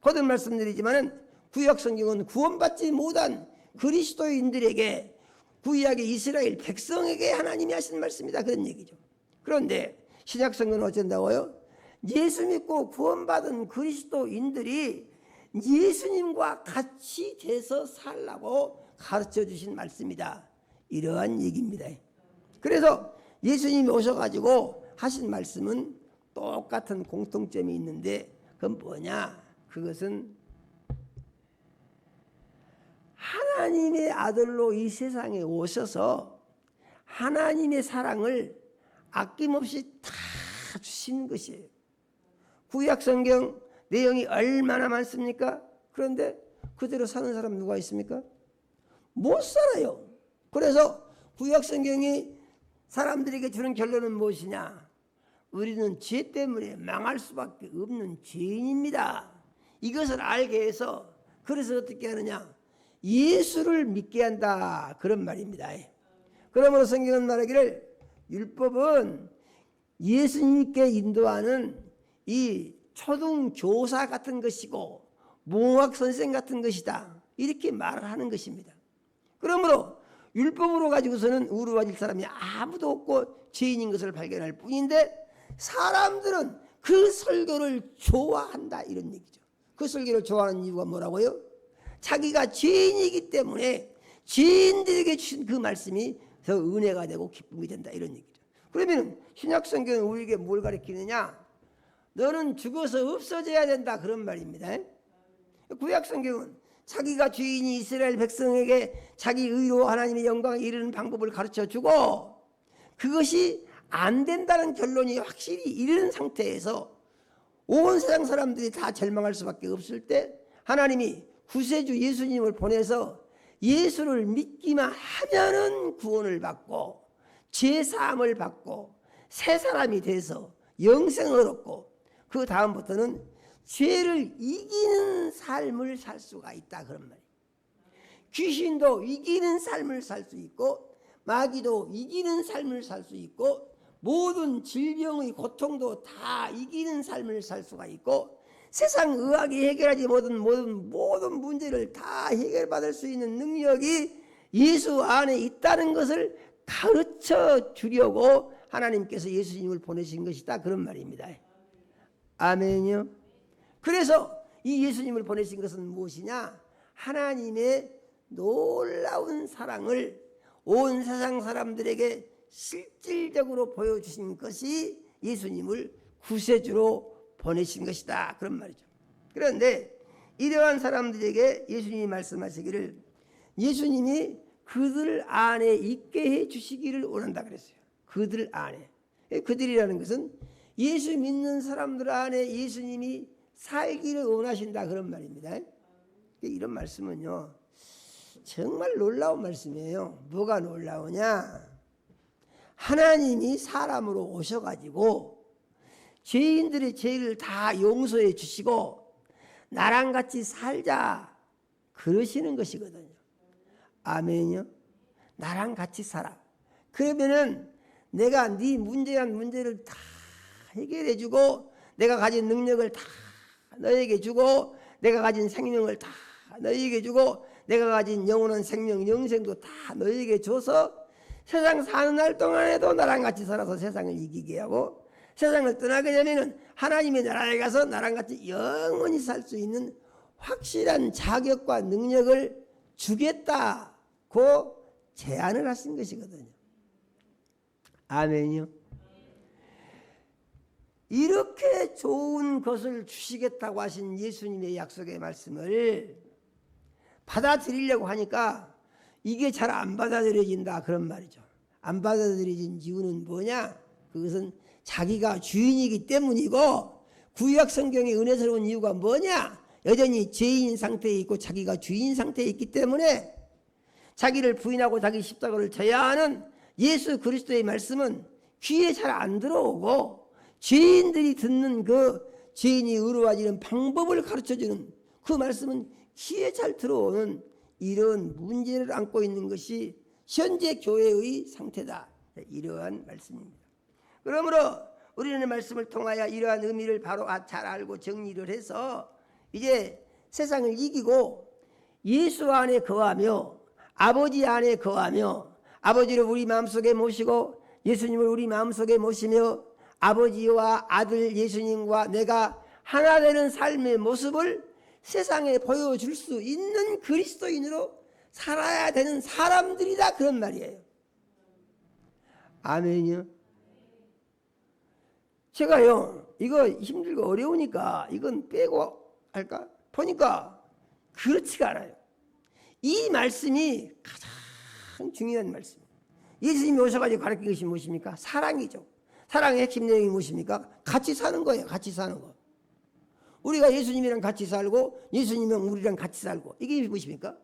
거듭 말씀드리지만은 구약 성경은 구원받지 못한 그리스도인들에게 구약의 이스라엘 백성에게 하나님이 하신 말씀이다 그런 얘기죠. 그런데 신약 성경은 어쩐다고요? 예수 믿고 구원받은 그리스도인들이 예수님과 같이 돼서 살라고 가르쳐 주신 말씀이다. 이러한 얘기입니다. 그래서 예수님이 오셔가지고 하신 말씀은 똑같은 공통점이 있는데 그건 뭐냐? 그것은 하나님의 아들로 이 세상에 오셔서 하나님의 사랑을 아낌없이 다 주시는 것이에요. 구약 성경 내용이 얼마나 많습니까? 그런데 그대로 사는 사람 누가 있습니까? 못 살아요. 그래서 구약 성경이 사람들에게 주는 결론은 무엇이냐? 우리는 죄 때문에 망할 수밖에 없는 죄인입니다. 이것을 알게 해서 그래서 어떻게 하느냐? 예수를 믿게 한다. 그런 말입니다. 그러므로 성경은 말하기를 율법은 예수님께 인도하는 이 초등교사 같은 것이고 몽학 선생 같은 것이다. 이렇게 말을 하는 것입니다. 그러므로 율법으로 가지고서는 의로워질 사람이 아무도 없고 죄인인 것을 발견할 뿐인데 사람들은 그 설교를 좋아한다 이런 얘기죠. 그 설교를 좋아하는 이유가 뭐라고요? 자기가 죄인이기 때문에 죄인들에게 주신 그 말씀이 더 은혜가 되고 기쁨이 된다 이런 얘기죠. 그러면 신약 성경은 우리에게 뭘 가르치느냐? 너는 죽어서 없어져야 된다 그런 말입니다. 구약 성경은 자기가 죄인이 이스라엘 백성에게 자기 의로 하나님의 영광에 이르는 방법을 가르쳐주고 그것이 안 된다는 결론이 확실히 이른 상태에서 온 세상 사람들이 다 절망할 수밖에 없을 때 하나님이 구세주 예수님을 보내서 예수를 믿기만 하면은 구원을 받고 죄사함을 받고 새 사람이 돼서 영생을 얻고 그 다음부터는 죄를 이기는 삶을 살 수가 있다 그런 말이에요. 귀신도 이기는 삶을 살 수 있고 마귀도 이기는 삶을 살 수 있고 모든 질병의 고통도 다 이기는 삶을 살 수가 있고 세상 의학이 해결하지 못한 모든 문제를 다 해결받을 수 있는 능력이 예수 안에 있다는 것을 가르쳐 주려고 하나님께서 예수님을 보내신 것이다 그런 말입니다. 아멘요. 그래서 이 예수님을 보내신 것은 무엇이냐? 하나님의 놀라운 사랑을 온 세상 사람들에게 실질적으로 보여주신 것이 예수님을 구세주로 보내신 것이다 그런 말이죠. 그런데 이러한 사람들에게 예수님이 말씀하시기를 예수님이 그들 안에 있게 해 주시기를 원한다 그랬어요. 그들 안에. 그들이라는 것은 예수 믿는 사람들 안에 예수님이 살기를 원하신다 그런 말입니다. 이런 말씀은요 정말 놀라운 말씀이에요. 뭐가 놀라우냐? 하나님이 사람으로 오셔가지고 죄인들의 죄를 다 용서해 주시고 나랑 같이 살자 그러시는 것이거든요. 아멘요. 나랑 같이 살아. 그러면은 내가 네 문제를 다 해결해 주고 내가 가진 능력을 다 너에게 주고 내가 가진 생명을 다 너에게 주고 내가 가진 영원한 생명 영생도 다 너에게 줘서 세상 사는 날 동안에도 나랑 같이 살아서 세상을 이기게 하고 세상을 떠나게 되면은 하나님의 나라에 가서 나랑 같이 영원히 살 수 있는 확실한 자격과 능력을 주겠다고 제안을 하신 것이거든요. 아멘요. 이렇게 좋은 것을 주시겠다고 하신 예수님의 약속의 말씀을 받아들이려고 하니까 이게 잘 안 받아들여진다 그런 말이죠. 안 받아들여진 이유는 뭐냐? 그것은 자기가 주인이기 때문이고 구약 성경의 은혜스러운 이유가 뭐냐? 여전히 죄인 상태에 있고 자기가 주인 상태에 있기 때문에 자기를 부인하고 자기 십자가를 져야 하는 예수 그리스도의 말씀은 귀에 잘 안 들어오고 죄인들이 듣는 그 죄인이 의로워지는 방법을 가르쳐주는 그 말씀은 귀에 잘 들어오는 이런 문제를 안고 있는 것이 현재 교회의 상태다. 이러한 말씀입니다. 그러므로 우리는 말씀을 통하여 이러한 의미를 바로 잘 알고 정리를 해서 이제 세상을 이기고 예수 안에 거하며 아버지 안에 거하며 아버지를 우리 마음속에 모시고 예수님을 우리 마음속에 모시며 아버지와 아들 예수님과 내가 하나 되는 삶의 모습을 세상에 보여줄 수 있는 그리스도인으로 살아야 되는 사람들이다 그런 말이에요. 아멘이요. 제가요 이거 힘들고 어려우니까 이건 빼고 할까 보니까 그렇지가 않아요. 이 말씀이 가장 중요한 말씀. 예수님이 오셔가지고 가르친 것이 무엇입니까? 사랑이죠. 사랑의 핵심 내용이 무엇입니까? 같이 사는 거예요. 같이 사는 거. 우리가 예수님이랑 같이 살고 예수님이랑 우리랑 같이 살고 이게 무엇입니까?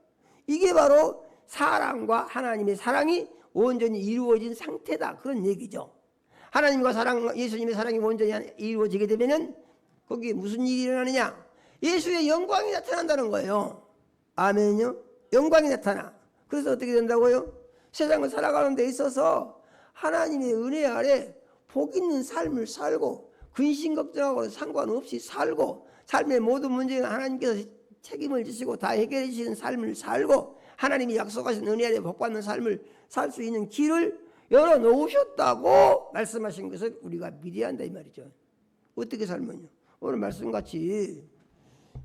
이게 바로 사랑과 하나님의 사랑이 온전히 이루어진 상태다 그런 얘기죠. 하나님과 사랑, 예수님의 사랑이 온전히 이루어지게 되면은 거기에 무슨 일이 일어나느냐? 예수의 영광이 나타난다는 거예요. 아멘요. 영광이 나타나. 그래서 어떻게 된다고요? 세상을 살아가는 데 있어서 하나님의 은혜 아래 복 있는 삶을 살고 근심 걱정하고 상관없이 살고 삶의 모든 문제는 하나님께서 책임을 지시고 다 해결해 주시는 삶을 살고 하나님이 약속하신 은혜 아래 복받는 삶을 살 수 있는 길을 열어놓으셨다고 말씀하신 것을 우리가 믿어야 한다 이 말이죠. 어떻게 살면요? 오늘 말씀같이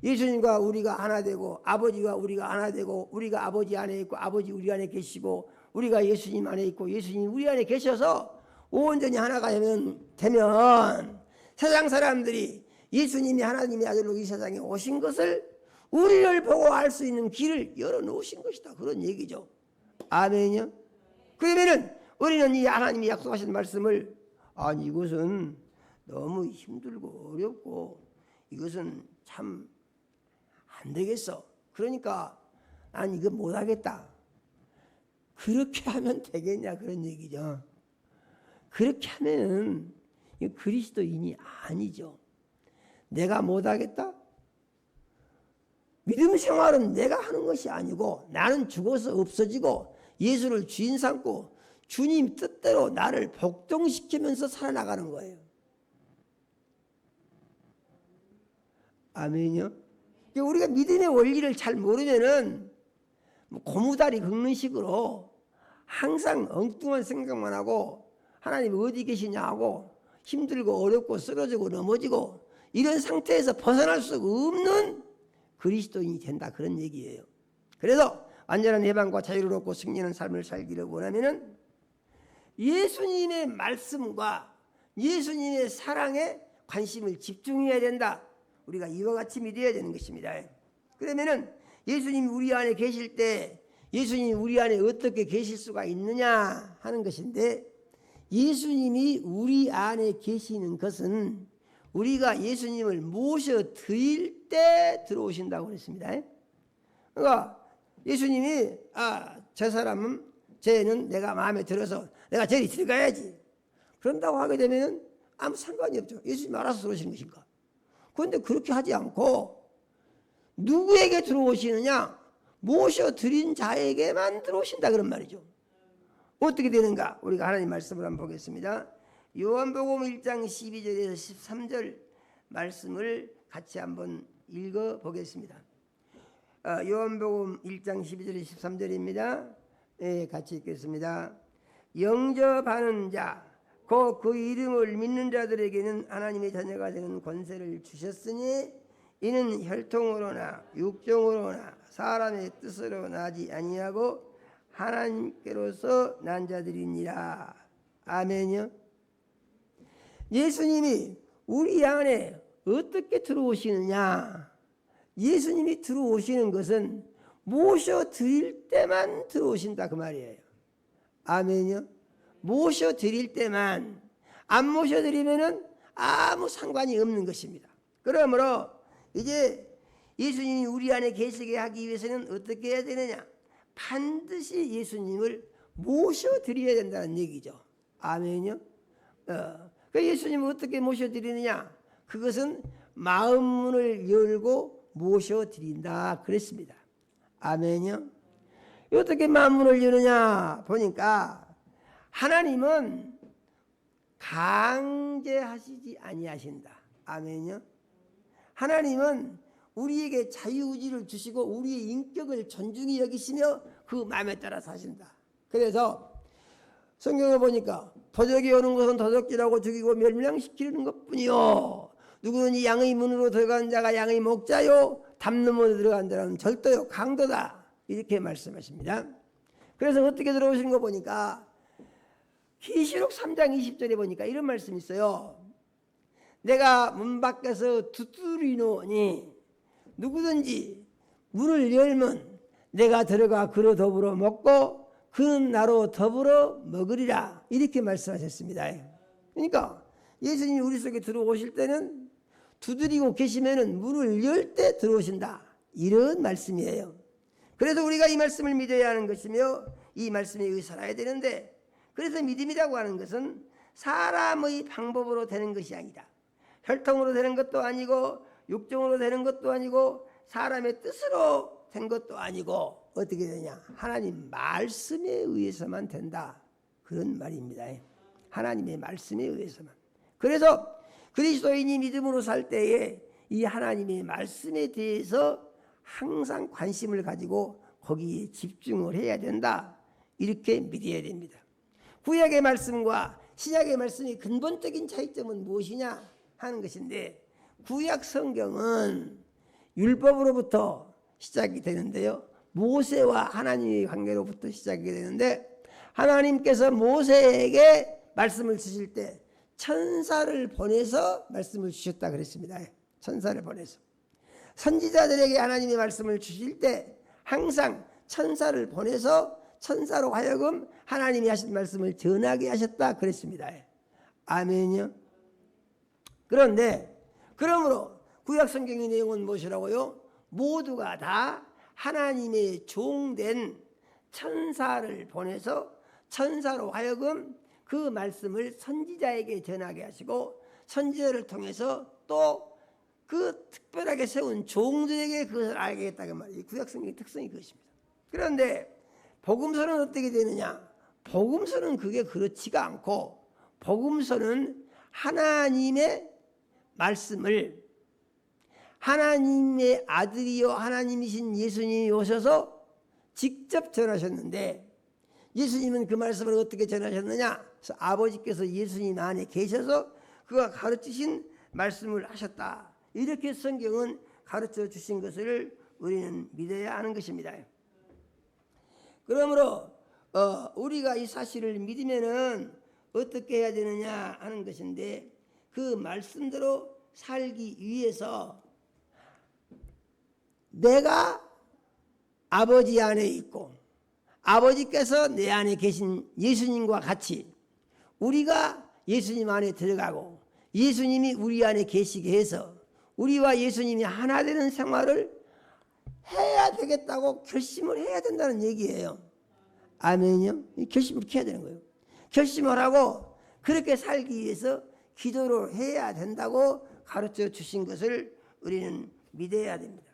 예수님과 우리가 하나 되고 아버지와 우리가 하나 되고 우리가 아버지 안에 있고 아버지 우리 안에 계시고 우리가 예수님 안에 있고 예수님 우리 안에 계셔서 온전히 하나가 되면 세상 사람들이 예수님이 하나님의 아들로 이 세상에 오신 것을 우리를 보고 알 수 있는 길을 열어놓으신 것이다 그런 얘기죠. 아멘이요. 그러면은 우리는 이 하나님이 약속하신 말씀을 이것은 너무 힘들고 어렵고 이것은 참 안 되겠어. 그러니까 난 이거 못하겠다. 그렇게 하면 되겠냐 그런 얘기죠. 그렇게 하면은 그리스도인이 아니죠. 내가 못하겠다? 믿음 생활은 내가 하는 것이 아니고 나는 죽어서 없어지고 예수를 주인 삼고 주님 뜻대로 나를 복종시키면서 살아나가는 거예요. 아멘이요. 우리가 믿음의 원리를 잘 모르면은 고무다리 긁는 식으로 항상 엉뚱한 생각만 하고 하나님 어디 계시냐 하고 힘들고 어렵고 쓰러지고 넘어지고 이런 상태에서 벗어날 수 없는 그리스도인이 된다 그런 얘기예요. 그래서 완전한 해방과 자유를 얻고 승리하는 삶을 살기를 원하면은 예수님의 말씀과 예수님의 사랑에 관심을 집중해야 된다. 우리가 이와 같이 믿어야 되는 것입니다. 그러면은 예수님이 우리 안에 계실 때 예수님이 우리 안에 어떻게 계실 수가 있느냐 하는 것인데 예수님이 우리 안에 계시는 것은 우리가 예수님을 모셔 드릴 때 들어오신다고 그랬습니다. 그러니까 예수님이 저 사람은 쟤는 내가 마음에 들어서 내가 저리 들어가야지 그런다고 하게 되면 아무 상관이 없죠. 예수님이 알아서 들어오시는 것인가. 그런데 그렇게 하지 않고 누구에게 들어오시느냐? 모셔드린 자에게만 들어오신다 그런 말이죠. 어떻게 되는가? 우리가 하나님 말씀을 한번 보겠습니다. 요한복음 1장 12절에서 13절 말씀을 같이 한번 읽어보겠습니다. 요한복음 1장 12절에서 13절입니다. 네, 같이 읽겠습니다. 영접하는 자 곧 그 이름을 믿는 자들에게는 하나님의 자녀가 되는 권세를 주셨으니 이는 혈통으로나 육정으로나 사람의 뜻으로 나지 아니하고 하나님께로서 난 자들이니라. 아멘요. 예수님이 우리 안에 어떻게 들어오시느냐? 예수님이 들어오시는 것은 모셔드릴 때만 들어오신다 그 말이에요. 아멘요. 모셔드릴 때만, 안 모셔드리면은 아무 상관이 없는 것입니다. 그러므로 이제 예수님이 우리 안에 계시게 하기 위해서는 어떻게 해야 되느냐? 반드시 예수님을 모셔드려야 된다는 얘기죠. 아멘요. 그 예수님을 어떻게 모셔드리느냐? 그것은 마음 문을 열고 모셔드린다 그랬습니다. 아멘요. 어떻게 마음 문을 여느냐 보니까 하나님은 강제하시지 아니하신다. 아멘요. 하나님은 우리에게 자유의지를 주시고 우리의 인격을 존중히 여기시며 그 마음에 따라 사신다. 그래서 성경을 보니까 도적이 오는 것은 도적질하고 죽이고 멸망시키는 것뿐이요 누구는 이 양의 문으로 들어간 자가 양의 목자요 담 너머로 들어간 자는 절도요 강도다. 이렇게 말씀하십니다. 그래서 어떻게 들어오시는 거 보니까 계시록 3장 20절에 보니까 이런 말씀이 있어요. 내가 문 밖에서 두드리노니 누구든지 문을 열면 내가 들어가 그로 더불어 먹고 그는 나로 더불어 먹으리라. 이렇게 말씀하셨습니다. 그러니까 예수님이 우리 속에 들어오실 때는 두드리고 계시면은 문을 열 때 들어오신다. 이런 말씀이에요. 그래서 우리가 이 말씀을 믿어야 하는 것이며 이 말씀에 의해 살아야 되는데, 그래서 믿음이라고 하는 것은 사람의 방법으로 되는 것이 아니다. 혈통으로 되는 것도 아니고 육정으로 되는 것도 아니고 사람의 뜻으로 된 것도 아니고 어떻게 되냐? 하나님 말씀에 의해서만 된다. 그런 말입니다. 하나님의 말씀에 의해서만. 그래서 그리스도인이 믿음으로 살 때에 이 하나님의 말씀에 대해서 항상 관심을 가지고 거기에 집중을 해야 된다. 이렇게 믿어야 됩니다. 구약의 말씀과 신약의 말씀의 근본적인 차이점은 무엇이냐 하는 것인데, 구약 성경은 율법으로부터 시작이 되는데요. 모세와 하나님의 관계로부터 시작이 되는데, 하나님께서 모세에게 말씀을 주실 때 천사를 보내서 말씀을 주셨다 그랬습니다. 천사를 보내서. 선지자들에게 하나님의 말씀을 주실 때 항상 천사를 보내서 천사로 하여금 하나님이 하신 말씀을 전하게 하셨다 그랬습니다. 아멘요. 그런데 그러므로 구약 성경의 내용은 무엇이라고요? 모두가 다 하나님의 종된 천사를 보내서 천사로 하여금 그 말씀을 선지자에게 전하게 하시고, 선지자를 통해서 또 그 특별하게 세운 종들에게 그것을 알게 했다는 말이에요. 구약 성경의 특성이 그것입니다. 그런데 복음서는 어떻게 되느냐? 복음서는 그게 그렇지가 않고, 복음서는 하나님의 말씀을 하나님의 아들이요 하나님이신 예수님이 오셔서 직접 전하셨는데, 예수님은 그 말씀을 어떻게 전하셨느냐? 그래서 아버지께서 예수님 안에 계셔서 그가 가르치신 말씀을 하셨다. 이렇게 성경은 가르쳐 주신 것을 우리는 믿어야 하는 것입니다. 그러므로 우리가 이 사실을 믿으면은 어떻게 해야 되느냐 하는 것인데, 그 말씀대로 살기 위해서 내가 아버지 안에 있고 아버지께서 내 안에 계신 예수님과 같이 우리가 예수님 안에 들어가고 예수님이 우리 안에 계시게 해서 우리와 예수님이 하나 되는 생활을 해야 되겠다고 결심을 해야 된다는 얘기예요. 아멘요. 결심을 해야 되는 거예요. 결심을 하고 그렇게 살기 위해서 기도를 해야 된다고 가르쳐 주신 것을 우리는 믿어야 됩니다.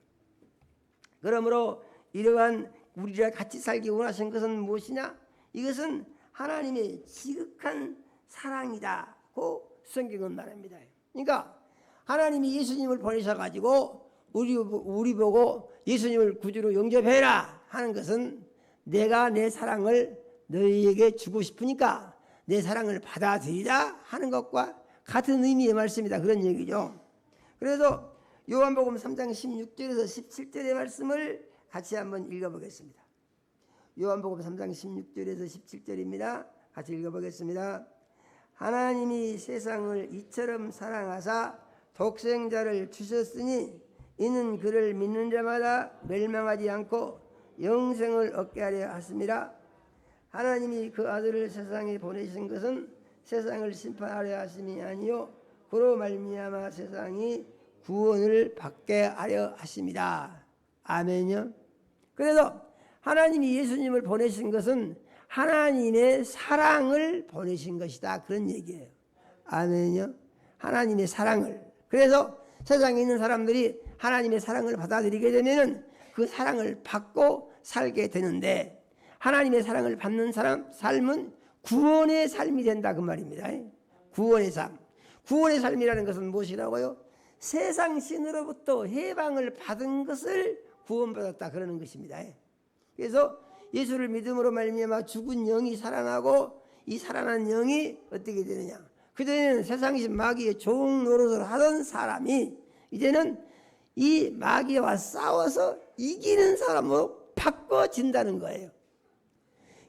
그러므로 이러한 우리가 같이 살기 원하신 것은 무엇이냐? 이것은 하나님의 지극한 사랑이다고 성경은 말합니다. 그러니까 하나님이 예수님을 보내셔가지고 우리 보고 예수님을 구주로 영접해라 하는 것은 내가 내 사랑을 너희에게 주고 싶으니까 내 사랑을 받아들이라 하는 것과 같은 의미의 말씀이다, 그런 얘기죠. 그래서 요한복음 3장 16절에서 17절의 말씀을 같이 한번 읽어보겠습니다. 요한복음 3장 16절에서 17절입니다. 같이 읽어보겠습니다. 하나님이 세상을 이처럼 사랑하사 독생자를 주셨으니 이는 그를 믿는 자마다 멸망하지 않고 영생을 얻게 하려 하심이라. 하나님이 그 아들을 세상에 보내신 것은 세상을 심판하려 하심이 아니요 그로 말미암아 세상이 구원을 받게 하려 하심이라. 아멘요. 그래서 하나님이 예수님을 보내신 것은 하나님의 사랑을 보내신 것이다, 그런 얘기예요. 아멘요. 하나님의 사랑을. 그래서 세상에 있는 사람들이 하나님의 사랑을 받아들이게 되면은 그 사랑을 받고 살게 되는데, 하나님의 사랑을 받는 사람 삶은 구원의 삶이 된다, 그 말입니다. 구원의 삶. 구원의 삶이라는 것은 무엇이라고요? 세상 신으로부터 해방을 받은 것을 구원받았다, 그러는 것입니다. 그래서 예수를 믿음으로 말미암아 죽은 영이 살아나고, 이 살아난 영이 어떻게 되느냐? 그전에는 세상신 마귀의 종 노릇을 하던 사람이 이제는 이 마귀와 싸워서 이기는 사람으로 바꿔진다는 거예요.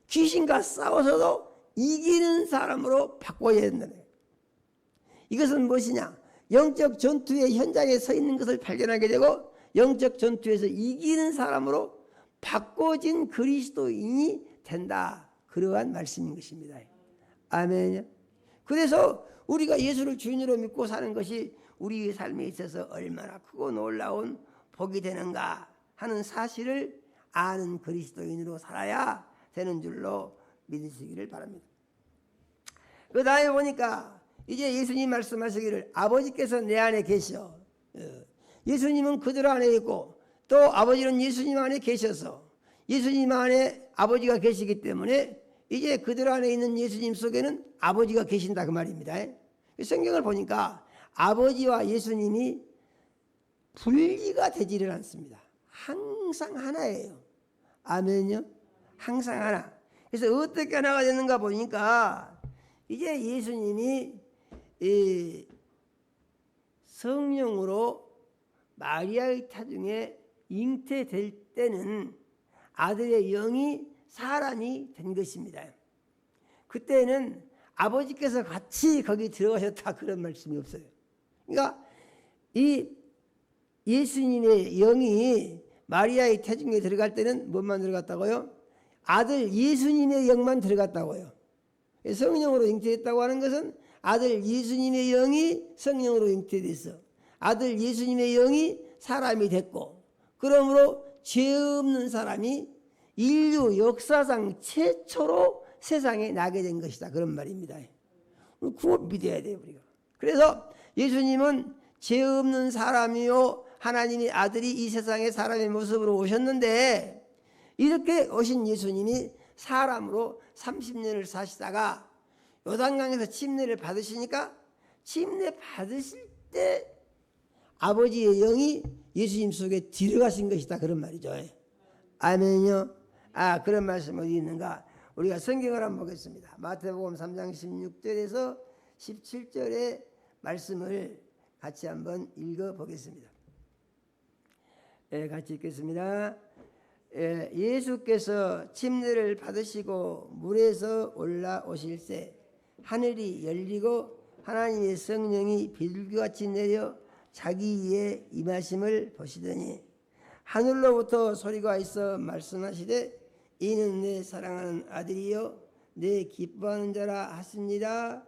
귀신과 싸워서도 이기는 사람으로 바꿔야 된다는 거예요. 이것은 무엇이냐? 영적 전투의 현장에 서 있는 것을 발견하게 되고 영적 전투에서 이기는 사람으로 바꿔진 그리스도인이 된다. 그러한 말씀인 것입니다. 아멘. 그래서 우리가 예수를 주인으로 믿고 사는 것이 우리의 삶에 있어서 얼마나 크고 놀라운 복이 되는가 하는 사실을 아는 그리스도인으로 살아야 되는 줄로 믿으시기를 바랍니다. 그 다음에 보니까 이제 예수님 말씀하시기를 아버지께서 내 안에 계셔. 예수님은 그들 안에 있고 또 아버지는 예수님 안에 계셔서 예수님 안에 아버지가 계시기 때문에 이제 그들 안에 있는 예수님 속에는 아버지가 계신다 그 말입니다. 성경을 보니까 아버지와 예수님이 분리가 되지를 않습니다. 항상 하나예요. 아멘요. 항상 하나. 그래서 어떻게 하나가 되는가 보니까 이제 예수님이 이 성령으로 마리아의 타중에 잉태될 때는 아들의 영이 사람이 된 것입니다. 그때는 아버지께서 같이 거기 들어가셨다 그런 말씀이 없어요. 그러니까 이 예수님의 영이 마리아의 태중에 들어갈 때는 뭐만 들어갔다고요? 아들 예수님의 영만 들어갔다고요. 성령으로 잉태했다고 하는 것은 아들 예수님의 영이 성령으로 잉태됐어. 아들 예수님의 영이 사람이 됐고 그러므로 죄 없는 사람이 인류 역사상 최초로 세상에 나게 된 것이다. 그런 말입니다. 그걸 믿어야 돼요 우리가. 그래서 예수님은 죄 없는 사람이요 하나님의 아들이 이 세상에 사람의 모습으로 오셨는데 이렇게 오신 예수님이 사람으로 30년을 사시다가 요단강에서 침례를 받으시니까 침례 받으실 때 아버지의 영이 예수님 속에 들어가신 것이다. 그런 말이죠. 아멘요. 그런 말씀 어디 있는가? 우리가 성경을 한번 보겠습니다. 마태복음 3장 16절에서 17절의 말씀을 같이 한번 읽어보겠습니다. 같이 읽겠습니다. 예수께서 침례를 받으시고 물에서 올라오실 때 하늘이 열리고 하나님의 성령이 비둘기같이 내려 자기 위에 임하심을 보시더니 하늘로부터 소리가 있어 말씀하시되 이는 내 사랑하는 아들이요 내 기뻐하는 자라 하십니다.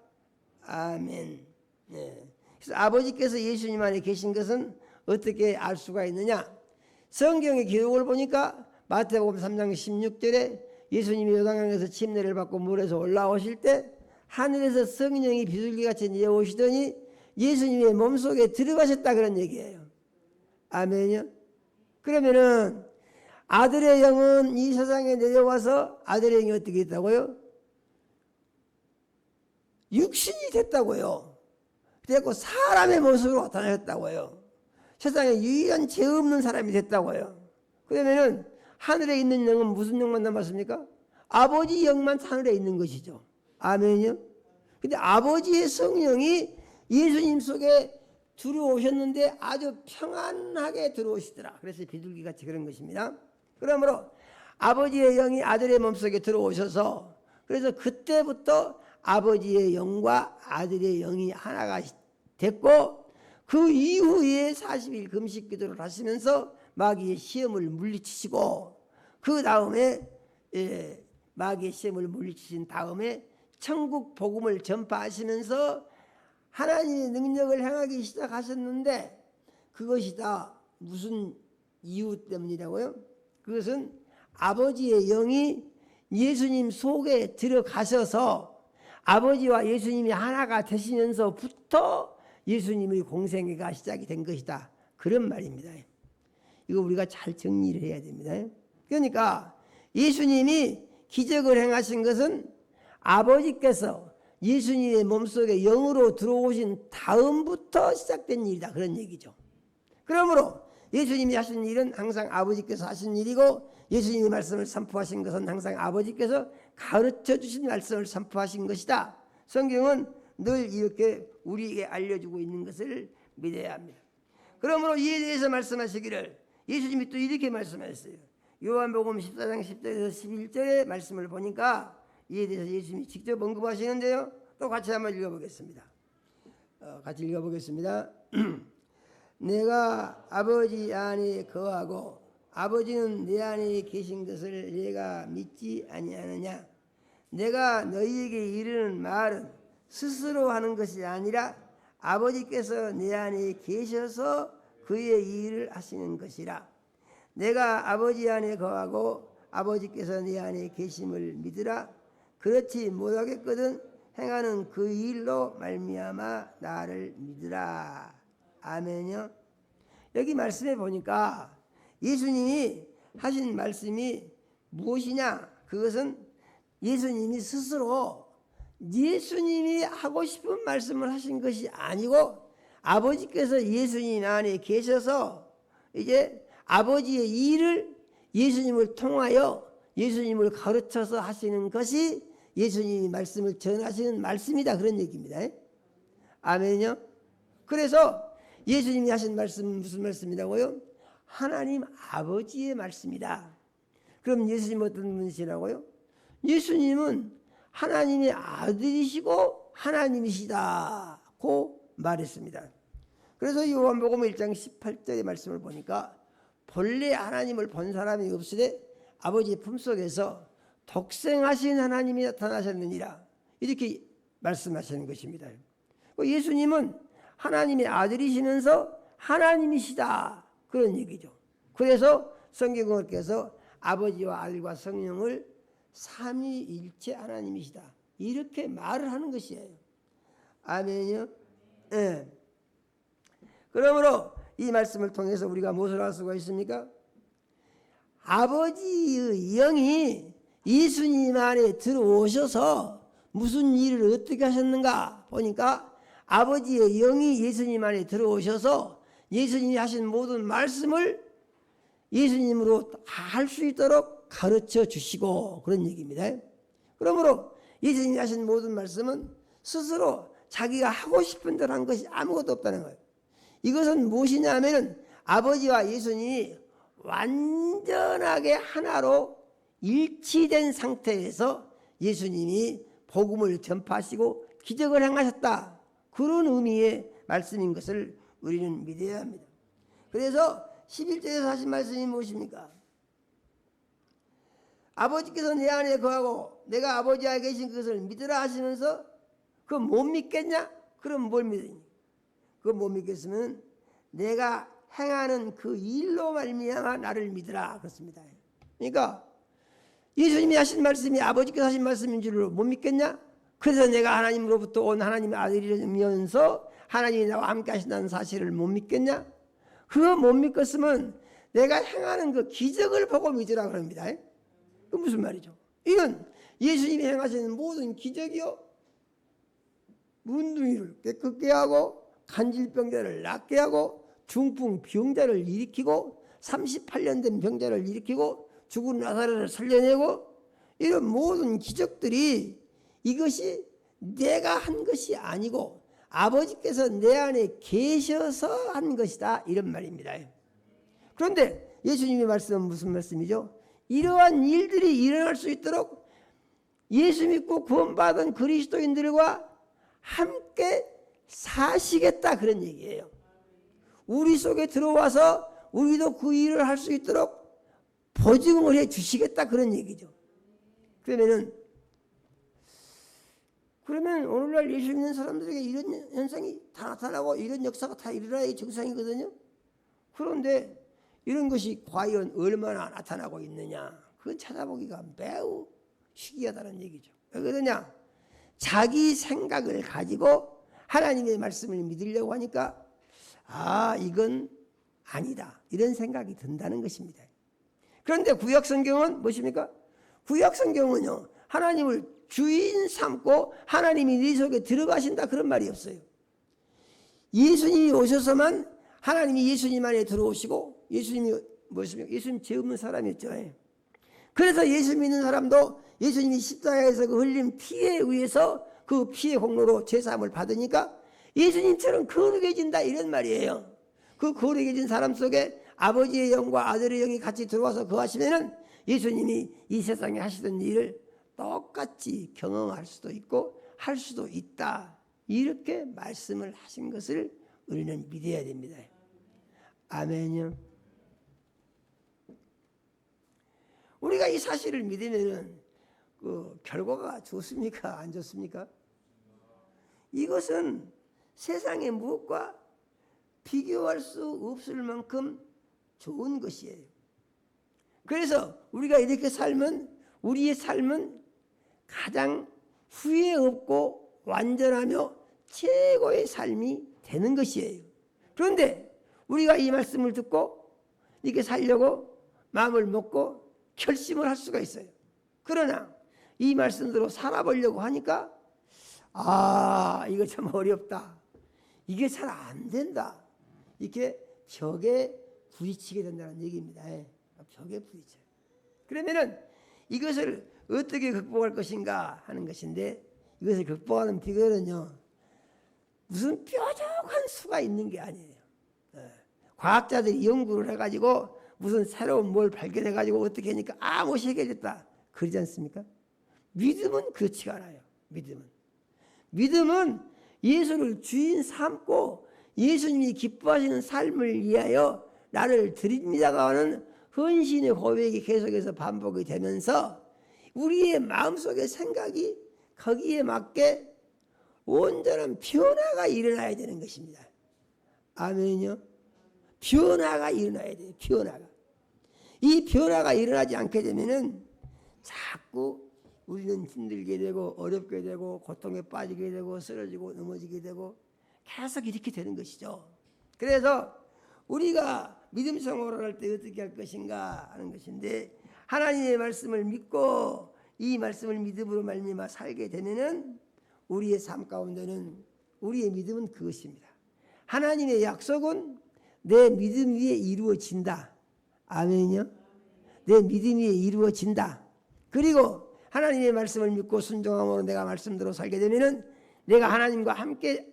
아멘. 그래서 아버지께서 예수님 안에 계신 것은 어떻게 알 수가 있느냐? 성경의 기록을 보니까 마태복음 3장 16절에 예수님이 요단강에서 침례를 받고 물에서 올라오실 때 하늘에서 성령이 비둘기같이 내려오시더니 예수님의 몸속에 들어가셨다 그런 얘기예요. 아멘요. 그러면은 아들의 영은 이 세상에 내려와서 아들의 영이 어떻게 됐다고요? 육신이 됐다고요. 그래서 사람의 모습으로 나타나셨다고요. 세상에 유일한 죄 없는 사람이 됐다고요. 그러면은 하늘에 있는 영은 무슨 영만 남았습니까? 아버지 영만 하늘에 있는 것이죠. 아멘요. 근데 아버지의 성령이 예수님 속에 들어오셨는데 아주 평안하게 들어오시더라. 그래서 비둘기같이 그런 것입니다. 그러므로 아버지의 영이 아들의 몸속에 들어오셔서 그래서 그때부터 아버지의 영과 아들의 영이 하나가 됐고 그 이후에 40일 금식 기도를 하시면서 마귀의 시험을 물리치시고 그 다음에 마귀의 시험을 물리치신 다음에 천국 복음을 전파하시면서 하나님의 능력을 행하기 시작하셨는데 그것이 다 무슨 이유 때문이라고요? 그것은 아버지의 영이 예수님 속에 들어가셔서 아버지와 예수님이 하나가 되시면서부터 예수님의 공생애가 시작이 된 것이다. 그런 말입니다. 이거 우리가 잘 정리를 해야 됩니다. 그러니까 예수님이 기적을 행하신 것은 아버지께서 예수님의 몸속에 영으로 들어오신 다음부터 시작된 일이다. 그런 얘기죠. 그러므로 예수님이 하신 일은 항상 아버지께서 하신 일이고 예수님의 말씀을 선포하신 것은 항상 아버지께서 가르쳐 주신 말씀을 선포하신 것이다. 성경은 늘 이렇게 우리에게 알려주고 있는 것을 믿어야 합니다. 그러므로 이에 대해서 말씀하시기를 예수님이 또 이렇게 말씀하셨어요. 요한복음 14장 10절에서 11절의 말씀을 보니까 이에 대해서 예수님이 직접 언급하시는데요. 또 같이 한번 읽어보겠습니다. 같이 읽어보겠습니다. 내가 아버지 안에 거하고 아버지는 내 안에 계신 것을 내가 믿지 아니하느냐. 내가 너희에게 이르는 말은 스스로 하는 것이 아니라 아버지께서 내 안에 계셔서 그의 일을 하시는 것이라. 내가 아버지 안에 거하고 아버지께서 내 안에 계심을 믿으라. 그렇지 못하겠거든 행하는 그 일로 말미암아 나를 믿으라. 아멘요. 여기 말씀에 보니까 예수님이 하신 말씀이 무엇이냐? 그것은 예수님이 스스로 예수님이 하고 싶은 말씀을 하신 것이 아니고 아버지께서 예수님 안에 계셔서 이제 아버지의 일을 예수님을 통하여 예수님을 가르쳐서 하시는 것이 예수님이 말씀을 전하시는 말씀이다, 그런 얘기입니다. 아멘요. 그래서 예수님이 하신 말씀은 무슨 말씀이라고요? 하나님 아버지의 말씀이다. 그럼 예수님 어떤 분이시라고요? 예수님은 하나님의 아들이시고 하나님이시다고 말했습니다. 그래서 요한복음 1장 18절의 말씀을 보니까 본래 하나님을 본 사람이 없으되 아버지의 품속에서 독생하신 하나님이 나타나셨느니라, 이렇게 말씀하시는 것입니다. 예수님은 하나님의 아들이시면서 하나님이시다, 그런 얘기죠. 그래서 성경께서 아버지와 아들과 성령을 삼위일체 하나님이시다, 이렇게 말을 하는 것이에요. 아멘요. 네. 그러므로 이 말씀을 통해서 우리가 무엇을 알 수가 있습니까? 아버지의 영이 예수님 안에 들어오셔서 무슨 일을 어떻게 하셨는가 보니까 아버지의 영이 예수님 안에 들어오셔서 예수님이 하신 모든 말씀을 예수님으로 할 수 있도록 가르쳐 주시고, 그런 얘기입니다. 그러므로 예수님이 하신 모든 말씀은 스스로 자기가 하고 싶은 대로 한 것이 아무것도 없다는 거예요. 이것은 무엇이냐 하면은 아버지와 예수님이 완전하게 하나로 일치된 상태에서 예수님이 복음을 전파하시고 기적을 행하셨다, 그런 의미의 말씀인 것을 우리는 믿어야 합니다. 그래서 11절에서 하신 말씀이 무엇입니까? 아버지께서 내 안에 거하고 내가 아버지 안에 계신 것을 믿으라 하시면서 그거 못 믿겠냐? 그럼 뭘 믿으니? 그거 못 믿겠으면 내가 행하는 그 일로 말미암아 나를 믿으라, 그렇습니다. 그러니까 예수님이 하신 말씀이 아버지께서 하신 말씀인 줄로 못 믿겠냐? 그래서 내가 하나님으로부터 온 하나님의 아들이면서 하나님이 나와 함께 하신다는 사실을 못 믿겠냐? 그거 못 믿겠으면 내가 행하는 그 기적을 보고 믿으라, 그럽니다. 그 무슨 말이죠? 이건 예수님이 행하시는 모든 기적이요, 문둥이를 깨끗게 하고 간질병자를 낫게 하고 중풍 병자를 일으키고 38년 된 병자를 일으키고 죽은 나사로를 살려내고, 이런 모든 기적들이 이것이 내가 한 것이 아니고 아버지께서 내 안에 계셔서 한 것이다, 이런 말입니다. 그런데 예수님의 말씀은 무슨 말씀이죠? 이러한 일들이 일어날 수 있도록 예수 믿고 구원받은 그리스도인들과 함께 사시겠다, 그런 얘기예요. 우리 속에 들어와서 우리도 그 일을 할 수 있도록 보증을 해 주시겠다, 그런 얘기죠. 그러면 오늘날 예수 믿는 사람들에게 이런 현상이 다 나타나고 이런 역사가 다 일어나야 정상이거든요. 그런데 이런 것이 과연 얼마나 나타나고 있느냐, 그건 찾아보기가 매우 희귀하다는 얘기죠. 왜 그러냐? 자기 생각을 가지고 하나님의 말씀을 믿으려고 하니까 이건 아니다, 이런 생각이 든다는 것입니다. 그런데 구약성경은 무엇입니까? 구약성경은요, 하나님을 주인 삼고 하나님이 네 속에 들어가신다, 그런 말이 없어요. 예수님이 오셔서만 하나님이 예수님 안에 들어오시고, 예수님이 무엇입니까? 예수님 죄 없는 사람이었죠. 그래서 예수 믿는 사람도 예수님이 십자가에서 그 흘린 피에 의해서 그 피의 공로로 죄사함을 받으니까 예수님처럼 거룩해진다, 이런 말이에요. 그 거룩해진 사람 속에 아버지의 영과 아들의 영이 같이 들어와서 거하시면은 예수님이 이 세상에 하시던 일을 똑같이 경험할 수도 있고 할 수도 있다. 이렇게 말씀을 하신 것을 우리는 믿어야 됩니다. 아멘요. 우리가 이 사실을 믿으면은 그 결과가 좋습니까? 안 좋습니까? 이것은 세상의 무엇과 비교할 수 없을 만큼 좋은 것이에요. 그래서 우리가 이렇게 살면 우리의 삶은 가장 후회 없고 완전하며 최고의 삶이 되는 것이에요. 그런데 우리가 이 말씀을 듣고 이렇게 살려고 마음을 먹고 결심을 할 수가 있어요. 그러나 이 말씀대로 살아보려고 하니까 이거 참 어렵다. 이게 잘 안 된다. 이렇게 벽에 부딪히게 된다는 얘기입니다. 벽에 부딪혀요. 그러면은 이것을 어떻게 극복할 것인가 하는 것인데 이것을 극복하는 비결은요. 무슨 뾰족한 수가 있는 게 아니에요. 과학자들이 연구를 해가지고 무슨 새로운 뭘 발견해가지고 어떻게 하니까 무엇이 해결됐다. 그러지 않습니까? 믿음은 그렇지가 않아요. 믿음은 예수를 주인 삼고 예수님이 기뻐하시는 삶을 위하여 나를 드립니다가 하는 헌신의 고백이 계속해서 반복이 되면서 우리의 마음속의 생각이 거기에 맞게 온전한 변화가 일어나야 되는 것입니다. 아멘요. 변화가 일어나야 돼요. 이 변화가 일어나지 않게 되면은 자꾸 우리는 힘들게 되고 어렵게 되고 고통에 빠지게 되고 쓰러지고 넘어지게 되고 계속 이렇게 되는 것이죠. 그래서 우리가 믿음 생활을 할 때 어떻게 할 것인가 하는 것인데 하나님의 말씀을 믿고 이 말씀을 믿음으로 말미암아 살게 되면은 우리의 삶 가운데는 우리의 믿음은 그것입니다. 하나님의 약속은 내 믿음 위에 이루어진다. 아멘요. 내 믿음 위에 이루어진다. 그리고 하나님의 말씀을 믿고 순종함으로 내가 말씀대로 살게 되면은 내가 하나님과 함께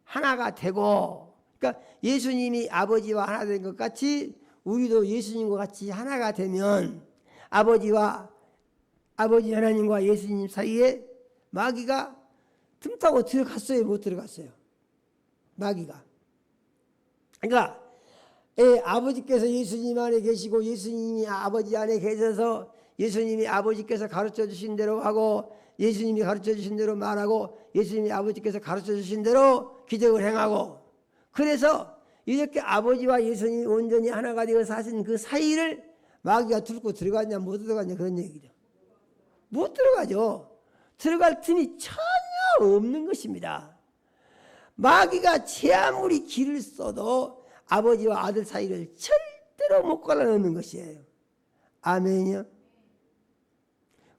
하나가 되고, 그러니까 예수님이 아버지와 하나 된 것 같이 우리도 예수님과 같이 하나가 되면 아버지 하나님과 예수님 사이에 마귀가 틈타고 들어갔어요? 못 들어갔어요? 마귀가. 그러니까 아버지께서 예수님 안에 계시고 예수님이 아버지 안에 계셔서 예수님이 아버지께서 가르쳐 주신 대로 하고 예수님이 가르쳐 주신 대로 말하고 예수님이 아버지께서 가르쳐 주신 대로 기적을 행하고 그래서 이렇게 아버지와 예수님이 온전히 하나가 되어 사신 그 사이를 마귀가 뚫고 들어갔냐 못 들어갔냐 그런 얘기죠. 못 들어가죠. 들어갈 틈이 전혀 없는 것입니다. 마귀가 제 아무리 길을 써도 아버지와 아들 사이를 절대로 못 갈라놓는 것이에요. 아멘이요.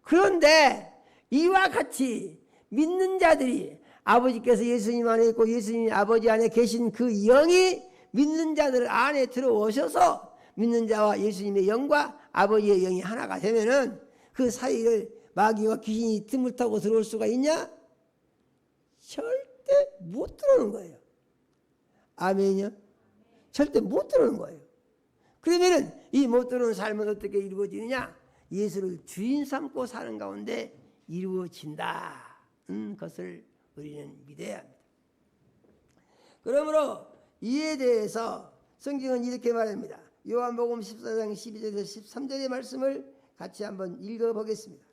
그런데 이와 같이 믿는 자들이 아버지께서 예수님 안에 있고 예수님이 아버지 안에 계신 그 영이 믿는 자들 안에 들어오셔서 믿는 자와 예수님의 영과 아버지의 영이 하나가 되면은 그 사이를 마귀와 귀신이 틈을 타고 들어올 수가 있냐? 절대 못 들어오는 거예요. 아멘이요? 절대 못 들어오는 거예요. 그러면은 이 못 들어오는 삶은 어떻게 이루어지느냐? 예수를 주인 삼고 사는 가운데 이루어진다는 것을 우리는 믿어야 합니다. 그러므로 이에 대해서 성경은 이렇게 말합니다. 요한복음 14장 12절에서 13절의 말씀을 같이 한번 읽어보겠습니다.